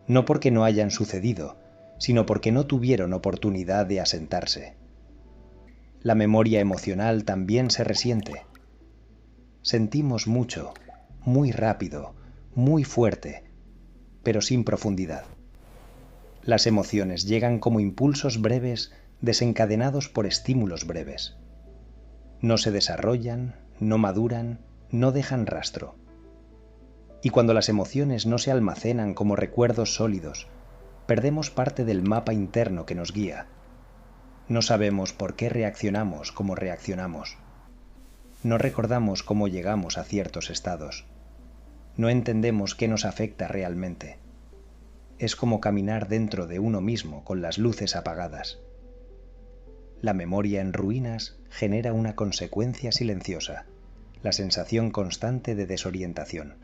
No porque no hayan sucedido, sino porque no tuvieron oportunidad de asentarse. La memoria emocional también se resiente. Sentimos mucho, muy rápido, muy fuerte, pero sin profundidad. Las emociones llegan como impulsos breves desencadenados por estímulos breves. No se desarrollan, no maduran, no dejan rastro. Y cuando las emociones no se almacenan como recuerdos sólidos, perdemos parte del mapa interno que nos guía. No sabemos por qué reaccionamos como reaccionamos. No recordamos cómo llegamos a ciertos estados. No entendemos qué nos afecta realmente. Es como caminar dentro de uno mismo con las luces apagadas. La memoria en ruinas genera una consecuencia silenciosa, la sensación constante de desorientación.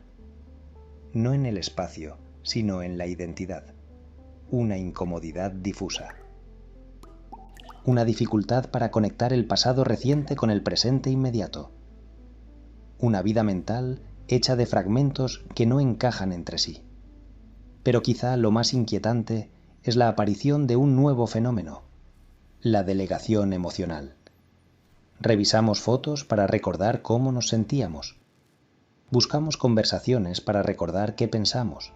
No en el espacio, sino en la identidad. Una incomodidad difusa. Una dificultad para conectar el pasado reciente con el presente inmediato. Una vida mental hecha de fragmentos que no encajan entre sí. Pero quizá lo más inquietante es la aparición de un nuevo fenómeno, la delegación emocional. Revisamos fotos para recordar cómo nos sentíamos. Buscamos conversaciones para recordar qué pensamos.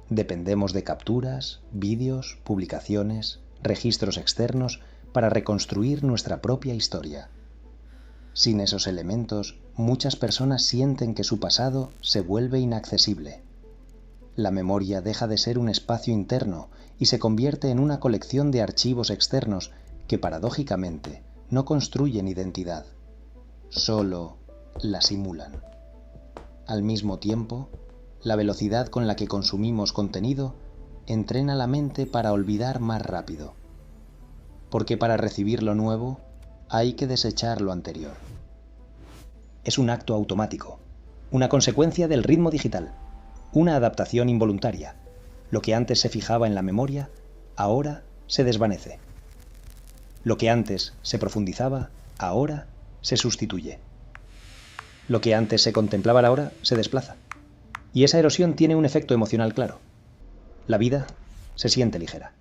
Dependemos de capturas, vídeos, publicaciones, registros externos para reconstruir nuestra propia historia. Sin esos elementos, muchas personas sienten que su pasado se vuelve inaccesible. La memoria deja de ser un espacio interno y se convierte en una colección de archivos externos que paradójicamente no construyen identidad, solo la simulan. Al mismo tiempo, la velocidad con la que consumimos contenido entrena la mente para olvidar más rápido, porque para recibir lo nuevo hay que desechar lo anterior. Es un acto automático, una consecuencia del ritmo digital, una adaptación involuntaria. Lo que antes se fijaba en la memoria, ahora se desvanece. Lo que antes se profundizaba, ahora se sustituye. Lo que antes se contemplaba ahora se desplaza. Y esa erosión tiene un efecto emocional claro. La vida se siente ligera,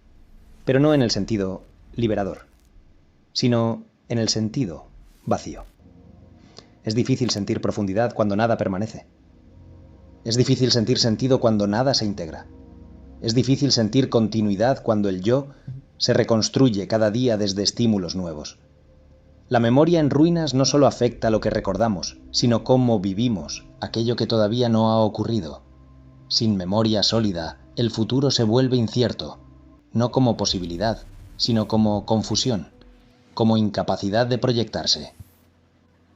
pero no en el sentido liberador, sino en el sentido vacío. Es difícil sentir profundidad cuando nada permanece. Es difícil sentir sentido cuando nada se integra. Es difícil sentir continuidad cuando el yo se reconstruye cada día desde estímulos nuevos. La memoria en ruinas no solo afecta lo que recordamos, sino cómo vivimos aquello que todavía no ha ocurrido. Sin memoria sólida, el futuro se vuelve incierto, no como posibilidad, sino como confusión, como incapacidad de proyectarse,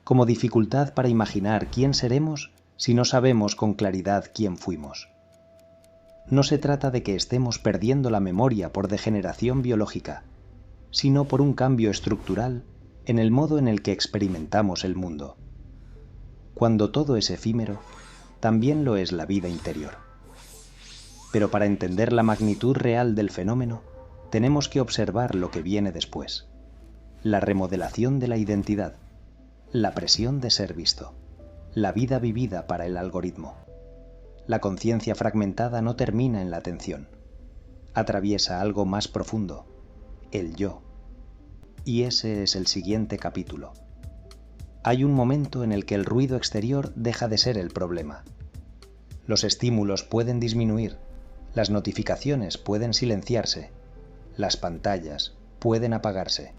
como dificultad para imaginar quién seremos si no sabemos con claridad quién fuimos. No se trata de que estemos perdiendo la memoria por degeneración biológica, sino por un cambio estructural en el modo en el que experimentamos el mundo. Cuando todo es efímero, también lo es la vida interior. Pero para entender la magnitud real del fenómeno, tenemos que observar lo que viene después: la remodelación de la identidad, la presión de ser visto, la vida vivida para el algoritmo. La conciencia fragmentada no termina en la atención, atraviesa algo más profundo, el yo. Y ese es el siguiente capítulo. Hay un momento en el que el ruido exterior deja de ser el problema. Los estímulos pueden disminuir, las notificaciones pueden silenciarse, las pantallas pueden apagarse.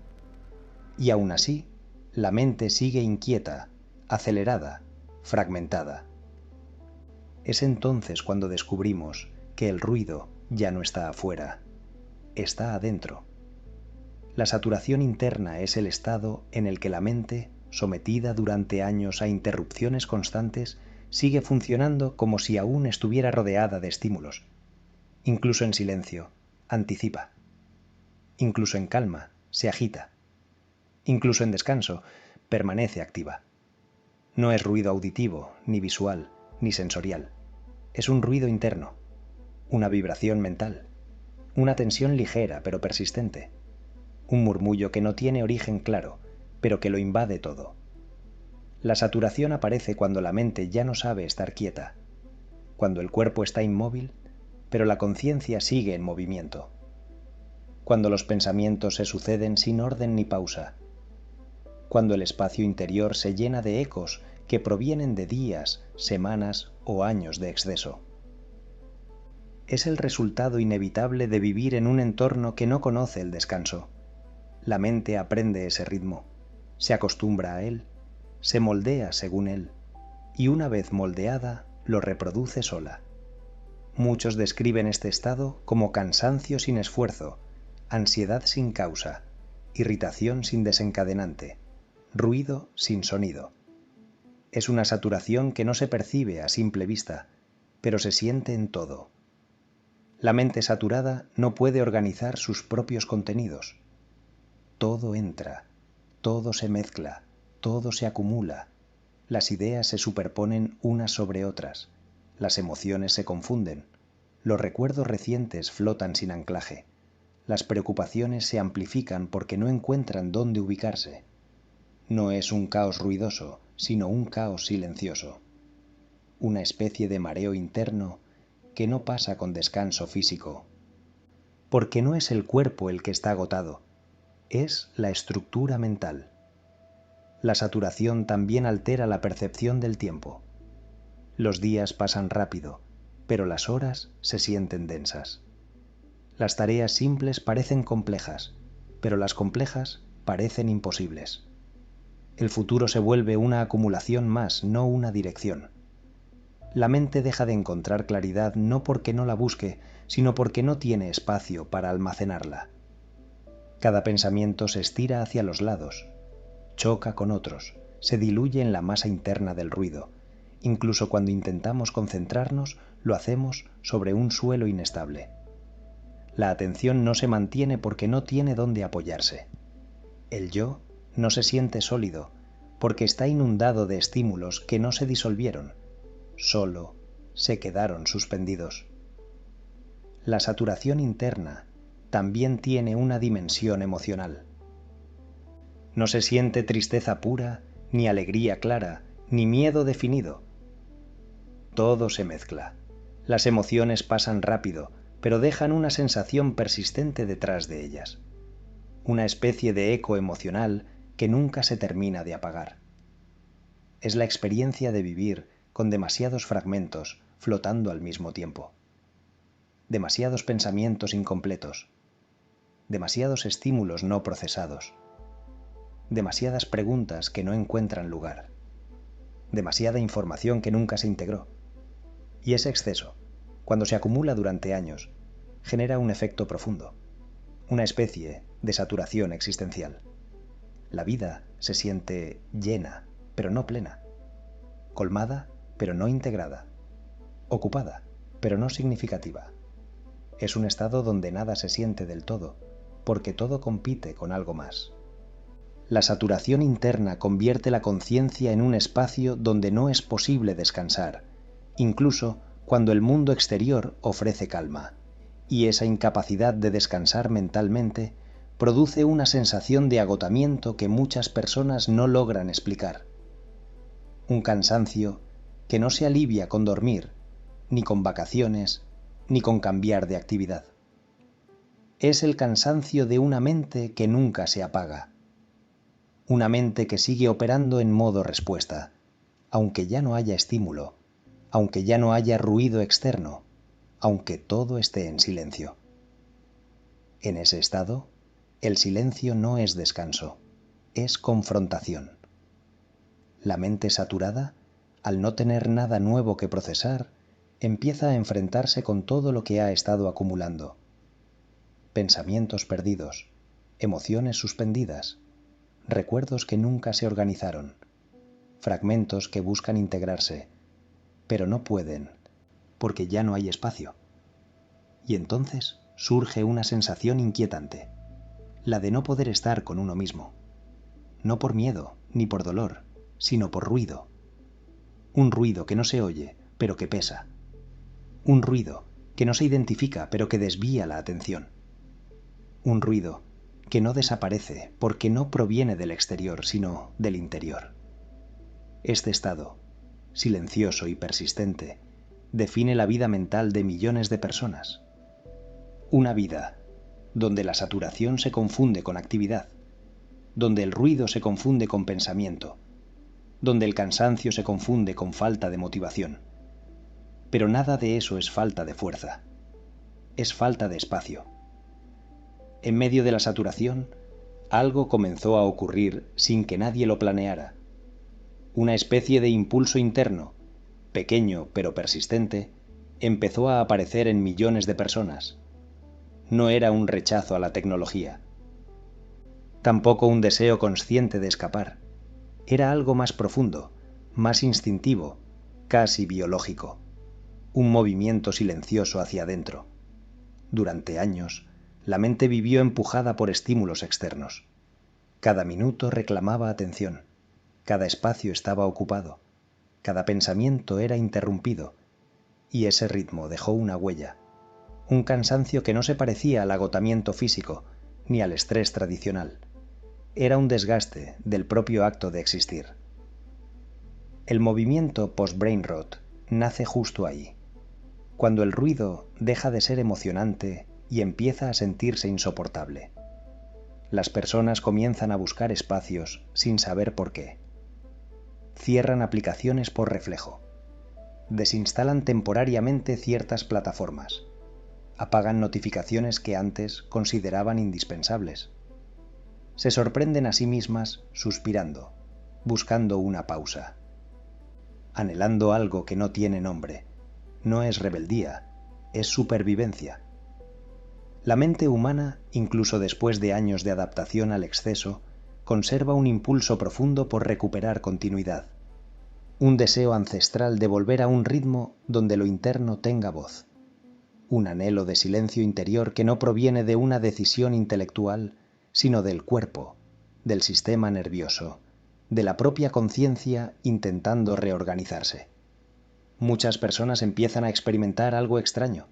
Y aún así, la mente sigue inquieta, acelerada, fragmentada. Es entonces cuando descubrimos que el ruido ya no está afuera, está adentro. La saturación interna es el estado en el que la mente, sometida durante años a interrupciones constantes, sigue funcionando como si aún estuviera rodeada de estímulos. Incluso en silencio, anticipa. Incluso en calma, se agita. Incluso en descanso, permanece activa. No es ruido auditivo, ni visual, ni sensorial. Es un ruido interno, una vibración mental, una tensión ligera pero persistente, un murmullo que no tiene origen claro, pero que lo invade todo. La saturación aparece cuando la mente ya no sabe estar quieta, cuando el cuerpo está inmóvil, pero la conciencia sigue en movimiento, cuando los pensamientos se suceden sin orden ni pausa, cuando el espacio interior se llena de ecos que provienen de días, semanas o años de exceso. Es el resultado inevitable de vivir en un entorno que no conoce el descanso. La mente aprende ese ritmo, se acostumbra a él, se moldea según él, y una vez moldeada, lo reproduce sola. Muchos describen este estado como cansancio sin esfuerzo, ansiedad sin causa, irritación sin desencadenante, ruido sin sonido. Es una saturación que no se percibe a simple vista, pero se siente en todo. La mente saturada no puede organizar sus propios contenidos. Todo entra, todo se mezcla, todo se acumula. Las ideas se superponen unas sobre otras, las emociones se confunden, los recuerdos recientes flotan sin anclaje, las preocupaciones se amplifican porque no encuentran dónde ubicarse. No es un caos ruidoso, sino un caos silencioso. Una especie de mareo interno que no pasa con descanso físico. Porque no es el cuerpo el que está agotado, es la estructura mental. La saturación también altera la percepción del tiempo. Los días pasan rápido, pero las horas se sienten densas. Las tareas simples parecen complejas, pero las complejas parecen imposibles. El futuro se vuelve una acumulación más, no una dirección. La mente deja de encontrar claridad no porque no la busque, sino porque no tiene espacio para almacenarla. Cada pensamiento se estira hacia los lados, choca con otros, se diluye en la masa interna del ruido. Incluso cuando intentamos concentrarnos, lo hacemos sobre un suelo inestable. La atención no se mantiene porque no tiene dónde apoyarse. El yo no se siente sólido porque está inundado de estímulos que no se disolvieron, solo se quedaron suspendidos. La saturación interna también tiene una dimensión emocional. No se siente tristeza pura, ni alegría clara, ni miedo definido. Todo se mezcla. Las emociones pasan rápido, pero dejan una sensación persistente detrás de ellas. Una especie de eco emocional que nunca se termina de apagar. Es la experiencia de vivir con demasiados fragmentos flotando al mismo tiempo. Demasiados pensamientos incompletos. Demasiados estímulos no procesados. Demasiadas preguntas que no encuentran lugar. Demasiada información que nunca se integró. Y ese exceso, cuando se acumula durante años, genera un efecto profundo, una especie de saturación existencial. La vida se siente llena, pero no plena, colmada, pero no integrada, ocupada, pero no significativa. Es un estado donde nada se siente del todo, porque todo compite con algo más. La saturación interna convierte la conciencia en un espacio donde no es posible descansar, incluso cuando el mundo exterior ofrece calma, y esa incapacidad de descansar mentalmente produce una sensación de agotamiento que muchas personas no logran explicar. Un cansancio que no se alivia con dormir, ni con vacaciones, ni con cambiar de actividad. Es el cansancio de una mente que nunca se apaga. Una mente que sigue operando en modo respuesta, aunque ya no haya estímulo, aunque ya no haya ruido externo, aunque todo esté en silencio. En ese estado, el silencio no es descanso, es confrontación. La mente saturada, al no tener nada nuevo que procesar, empieza a enfrentarse con todo lo que ha estado acumulando. Pensamientos perdidos, emociones suspendidas, recuerdos que nunca se organizaron, fragmentos que buscan integrarse, pero no pueden, porque ya no hay espacio. Y entonces surge una sensación inquietante, la de no poder estar con uno mismo. No por miedo, ni por dolor, sino por ruido. Un ruido que no se oye, pero que pesa. Un ruido que no se identifica, pero que desvía la atención. Un ruido que no desaparece porque no proviene del exterior, sino del interior. Este estado, silencioso y persistente, define la vida mental de millones de personas. Una vida donde la saturación se confunde con actividad, donde el ruido se confunde con pensamiento, donde el cansancio se confunde con falta de motivación. Pero nada de eso es falta de fuerza, es falta de espacio. En medio de la saturación, algo comenzó a ocurrir sin que nadie lo planeara. Una especie de impulso interno, pequeño pero persistente, empezó a aparecer en millones de personas. No era un rechazo a la tecnología. Tampoco un deseo consciente de escapar. Era algo más profundo, más instintivo, casi biológico. Un movimiento silencioso hacia adentro. Durante años, la mente vivió empujada por estímulos externos. Cada minuto reclamaba atención. Cada espacio estaba ocupado. Cada pensamiento era interrumpido. Y ese ritmo dejó una huella. Un cansancio que no se parecía al agotamiento físico ni al estrés tradicional. Era un desgaste del propio acto de existir. El movimiento post-brain rot nace justo ahí, cuando el ruido deja de ser emocionante y empieza a sentirse insoportable. Las personas comienzan a buscar espacios sin saber por qué. Cierran aplicaciones por reflejo. Desinstalan temporariamente ciertas plataformas. Apagan notificaciones que antes consideraban indispensables. Se sorprenden a sí mismas suspirando, buscando una pausa. Anhelando algo que no tiene nombre. No es rebeldía, es supervivencia. La mente humana, incluso después de años de adaptación al exceso, conserva un impulso profundo por recuperar continuidad. Un deseo ancestral de volver a un ritmo donde lo interno tenga voz. Un anhelo de silencio interior que no proviene de una decisión intelectual, sino del cuerpo, del sistema nervioso, de la propia conciencia intentando reorganizarse. Muchas personas empiezan a experimentar algo extraño,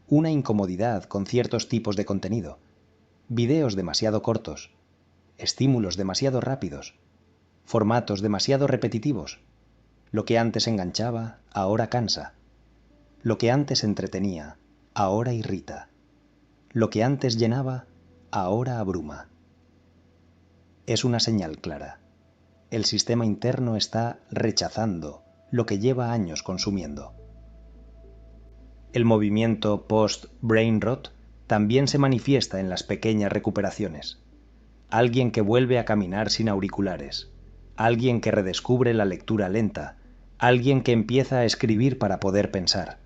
una incomodidad con ciertos tipos de contenido, videos demasiado cortos, estímulos demasiado rápidos, formatos demasiado repetitivos. Lo que antes enganchaba, ahora cansa. Lo que antes entretenía, ahora irrita. Lo que antes llenaba, ahora abruma. Es una señal clara. El sistema interno está rechazando lo que lleva años consumiendo. El movimiento post-brain rot también se manifiesta en las pequeñas recuperaciones. Alguien que vuelve a caminar sin auriculares, alguien que redescubre la lectura lenta, alguien que empieza a escribir para poder pensar,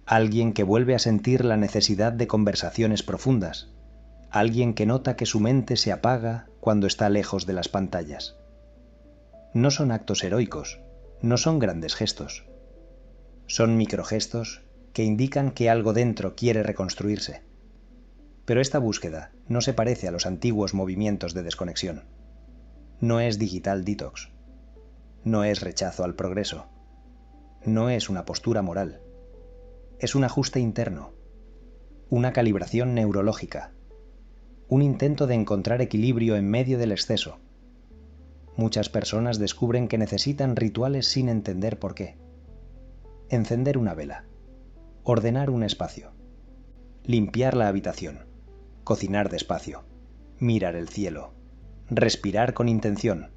alguien que vuelve a sentir la necesidad de conversaciones profundas, alguien que nota que su mente se apaga cuando está lejos de las pantallas. No son actos heroicos, no son grandes gestos. Son microgestos que indican que algo dentro quiere reconstruirse. Pero esta búsqueda no se parece a los antiguos movimientos de desconexión. No es digital detox. No es rechazo al progreso. No es una postura moral. Es un ajuste interno. Una calibración neurológica. Un intento de encontrar equilibrio en medio del exceso. Muchas personas descubren que necesitan rituales sin entender por qué. Encender una vela. Ordenar un espacio. Limpiar la habitación. Cocinar despacio. Mirar el cielo. Respirar con intención.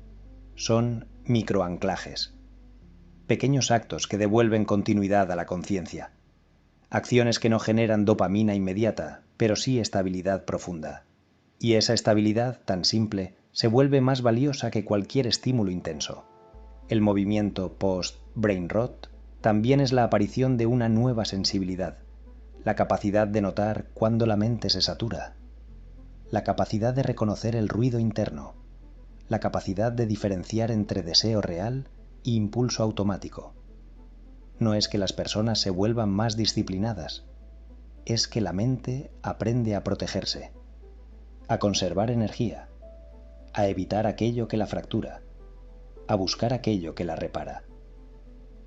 Son microanclajes. Pequeños actos que devuelven continuidad a la conciencia. Acciones que no generan dopamina inmediata, pero sí estabilidad profunda. Y esa estabilidad tan simple se vuelve más valiosa que cualquier estímulo intenso. El movimiento post-brain rot también es la aparición de una nueva sensibilidad, la capacidad de notar cuando la mente se satura, la capacidad de reconocer el ruido interno, la capacidad de diferenciar entre deseo real e impulso automático. No es que las personas se vuelvan más disciplinadas, es que la mente aprende a protegerse, a conservar energía, a evitar aquello que la fractura, a buscar aquello que la repara.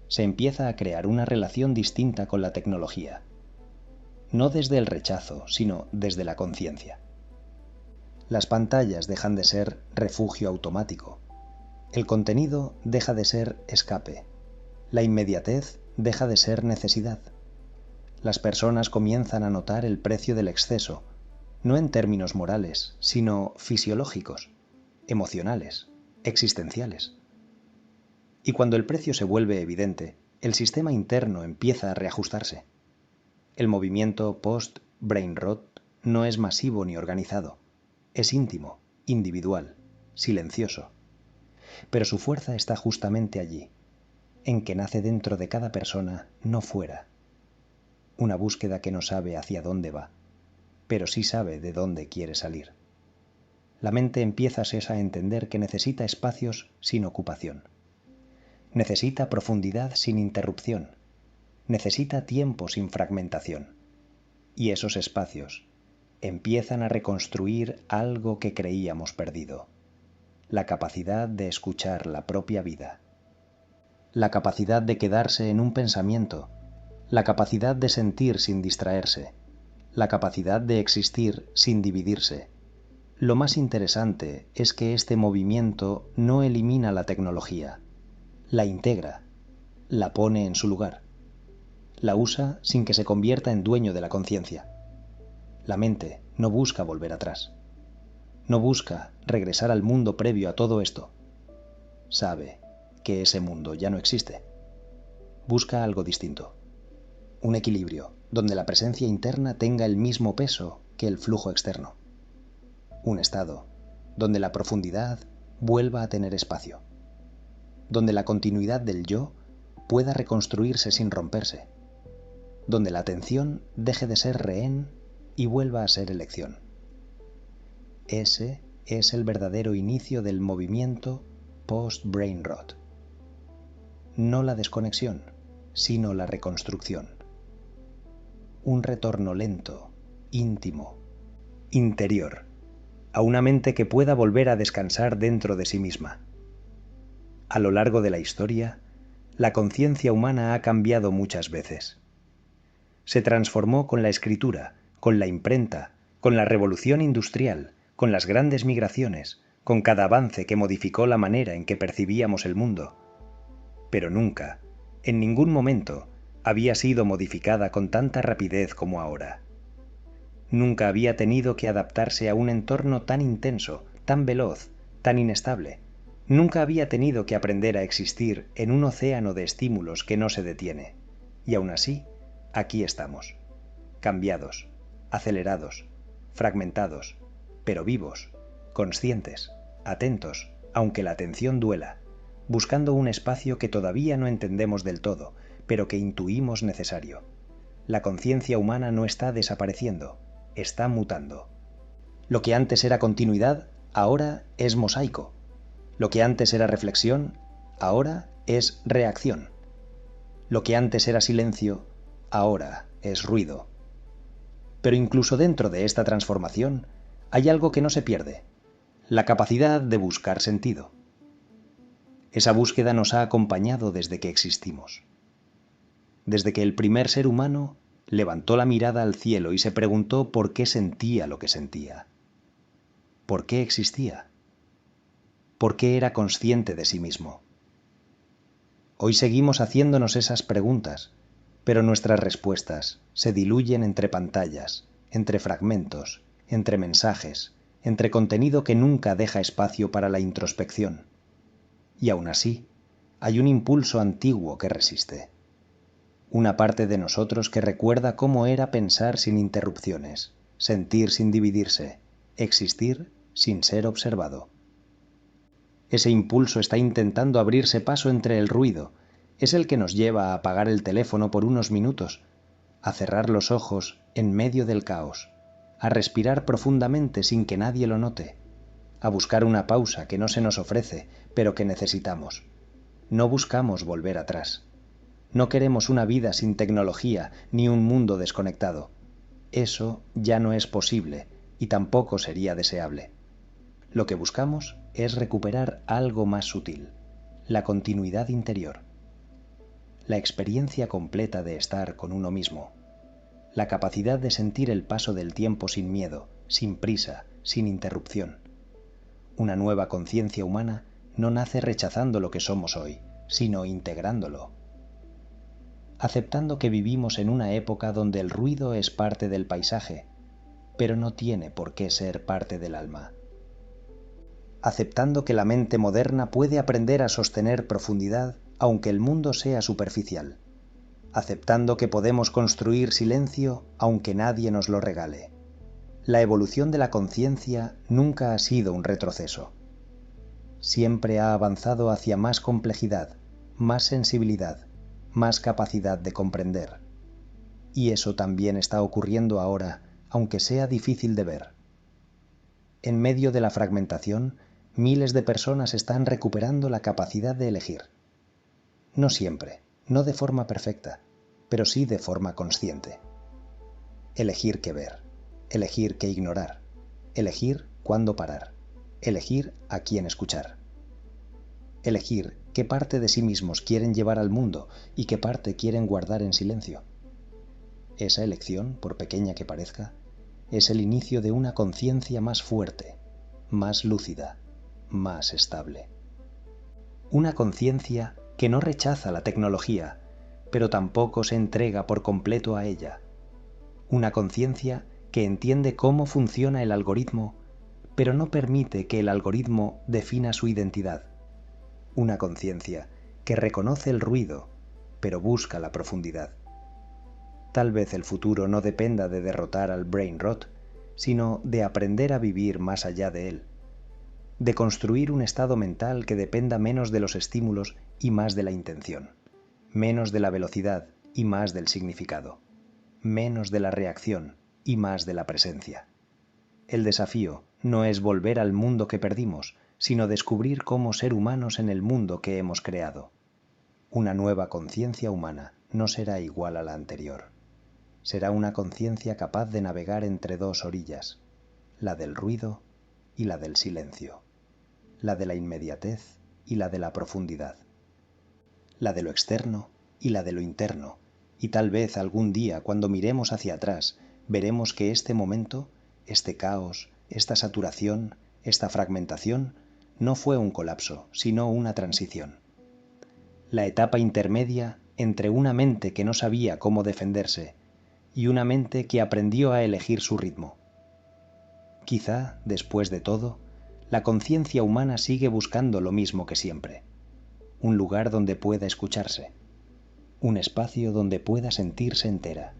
Se empieza a crear una relación distinta con la tecnología, no desde el rechazo, sino desde la conciencia. Las pantallas dejan de ser refugio automático, el contenido deja de ser escape, la inmediatez deja de ser necesidad. Las personas comienzan a notar el precio del exceso, no en términos morales, sino fisiológicos, emocionales, existenciales. Y cuando el precio se vuelve evidente, el sistema interno empieza a reajustarse. El movimiento post-brain rot no es masivo ni organizado, es íntimo, individual, silencioso. Pero su fuerza está justamente allí, en que nace dentro de cada persona, no fuera. Una búsqueda que no sabe hacia dónde va, pero sí sabe de dónde quiere salir. La mente empieza a entender que necesita espacios sin ocupación. Necesita profundidad sin interrupción. Necesita tiempo sin fragmentación. Y esos espacios empiezan a reconstruir algo que creíamos perdido. La capacidad de escuchar la propia vida. La capacidad de quedarse en un pensamiento. La capacidad de sentir sin distraerse. La capacidad de existir sin dividirse. Lo más interesante es que este movimiento no elimina la tecnología, la integra, la pone en su lugar, la usa sin que se convierta en dueño de la conciencia. La mente no busca volver atrás, no busca regresar al mundo previo a todo esto. Sabe que ese mundo ya no existe. Busca algo distinto, un equilibrio donde la presencia interna tenga el mismo peso que el flujo externo. Un estado donde la profundidad vuelva a tener espacio, donde la continuidad del yo pueda reconstruirse sin romperse, donde la atención deje de ser rehén y vuelva a ser elección. Ese es el verdadero inicio del movimiento post-brain rot. No la desconexión, sino la reconstrucción. Un retorno lento, íntimo, interior, a una mente que pueda volver a descansar dentro de sí misma. A lo largo de la historia, la conciencia humana ha cambiado muchas veces. Se transformó con la escritura, con la imprenta, con la revolución industrial, con las grandes migraciones, con cada avance que modificó la manera en que percibíamos el mundo. pero nunca, en ningún momento, había sido modificada con tanta rapidez como ahora. Nunca había tenido que adaptarse a un entorno tan intenso, tan veloz, tan inestable. Nunca había tenido que aprender a existir en un océano de estímulos que no se detiene. Y aún así, aquí estamos, cambiados, acelerados, fragmentados, pero vivos, conscientes, atentos, aunque la atención duela, buscando un espacio que todavía no entendemos del todo, pero que intuimos necesario. La conciencia humana no está desapareciendo, está mutando. Lo que antes era continuidad, ahora es mosaico. Lo que antes era reflexión, ahora es reacción. Lo que antes era silencio, ahora es ruido. Pero incluso dentro de esta transformación, hay algo que no se pierde: la capacidad de buscar sentido. Esa búsqueda nos ha acompañado desde que existimos. Desde que el primer ser humano levantó la mirada al cielo y se preguntó por qué sentía lo que sentía. ¿Por qué existía? ¿Por qué era consciente de sí mismo? Hoy seguimos haciéndonos esas preguntas, pero nuestras respuestas se diluyen entre pantallas, entre fragmentos, entre mensajes, entre contenido que nunca deja espacio para la introspección. Y aún así, hay un impulso antiguo que resiste. Una parte de nosotros que recuerda cómo era pensar sin interrupciones, sentir sin dividirse, existir sin ser observado. Ese impulso está intentando abrirse paso entre el ruido. Es el que nos lleva a apagar el teléfono por unos minutos, a cerrar los ojos en medio del caos, a respirar profundamente sin que nadie lo note, a buscar una pausa que no se nos ofrece, pero que necesitamos. No buscamos volver atrás. No queremos una vida sin tecnología ni un mundo desconectado. Eso ya no es posible y tampoco sería deseable. Lo que buscamos es recuperar algo más sutil, la continuidad interior, la experiencia completa de estar con uno mismo, la capacidad de sentir el paso del tiempo sin miedo, sin prisa, sin interrupción. Una nueva conciencia humana no nace rechazando lo que somos hoy, sino integrándolo. Aceptando que vivimos en una época donde el ruido es parte del paisaje, pero no tiene por qué ser parte del alma. Aceptando que la mente moderna puede aprender a sostener profundidad aunque el mundo sea superficial. Aceptando que podemos construir silencio aunque nadie nos lo regale. La evolución de la conciencia nunca ha sido un retroceso. Siempre ha avanzado hacia más complejidad, más sensibilidad, más capacidad de comprender. Y eso también está ocurriendo ahora, aunque sea difícil de ver. En medio de la fragmentación, miles de personas están recuperando la capacidad de elegir. No siempre, no de forma perfecta, pero sí de forma consciente. Elegir qué ver, elegir qué ignorar, elegir cuándo parar, elegir a quién escuchar. Elegir qué parte de sí mismos quieren llevar al mundo y qué parte quieren guardar en silencio. Esa elección, por pequeña que parezca, es el inicio de una conciencia más fuerte, más lúcida, más estable. Una conciencia que no rechaza la tecnología, pero tampoco se entrega por completo a ella. Una conciencia que entiende cómo funciona el algoritmo, pero no permite que el algoritmo defina su identidad. Una conciencia que reconoce el ruido, pero busca la profundidad. Tal vez el futuro no dependa de derrotar al brain rot, sino de aprender a vivir más allá de él, de construir un estado mental que dependa menos de los estímulos y más de la intención, menos de la velocidad y más del significado, menos de la reacción y más de la presencia. El desafío no es volver al mundo que perdimos, sino descubrir cómo ser humanos en el mundo que hemos creado. Una nueva conciencia humana no será igual a la anterior. Será una conciencia capaz de navegar entre dos orillas, la del ruido y la del silencio, la de la inmediatez y la de la profundidad, la de lo externo y la de lo interno, y tal vez algún día, cuando miremos hacia atrás, veremos que este momento, este caos, esta saturación, esta fragmentación, no fue un colapso, sino una transición. la etapa intermedia entre una mente que no sabía cómo defenderse y una mente que aprendió a elegir su ritmo. Quizá, después de todo, la conciencia humana sigue buscando lo mismo que siempre: un lugar donde pueda escucharse, un espacio donde pueda sentirse entera,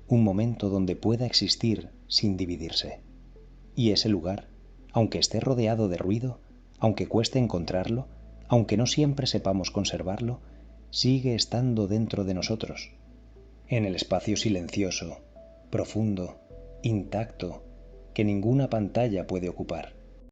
un momento donde pueda existir sin dividirse. Y ese lugar, aunque esté rodeado de ruido, aunque cueste encontrarlo, aunque no siempre sepamos conservarlo, sigue estando dentro de nosotros, en el espacio silencioso, profundo, intacto, que ninguna pantalla puede ocupar.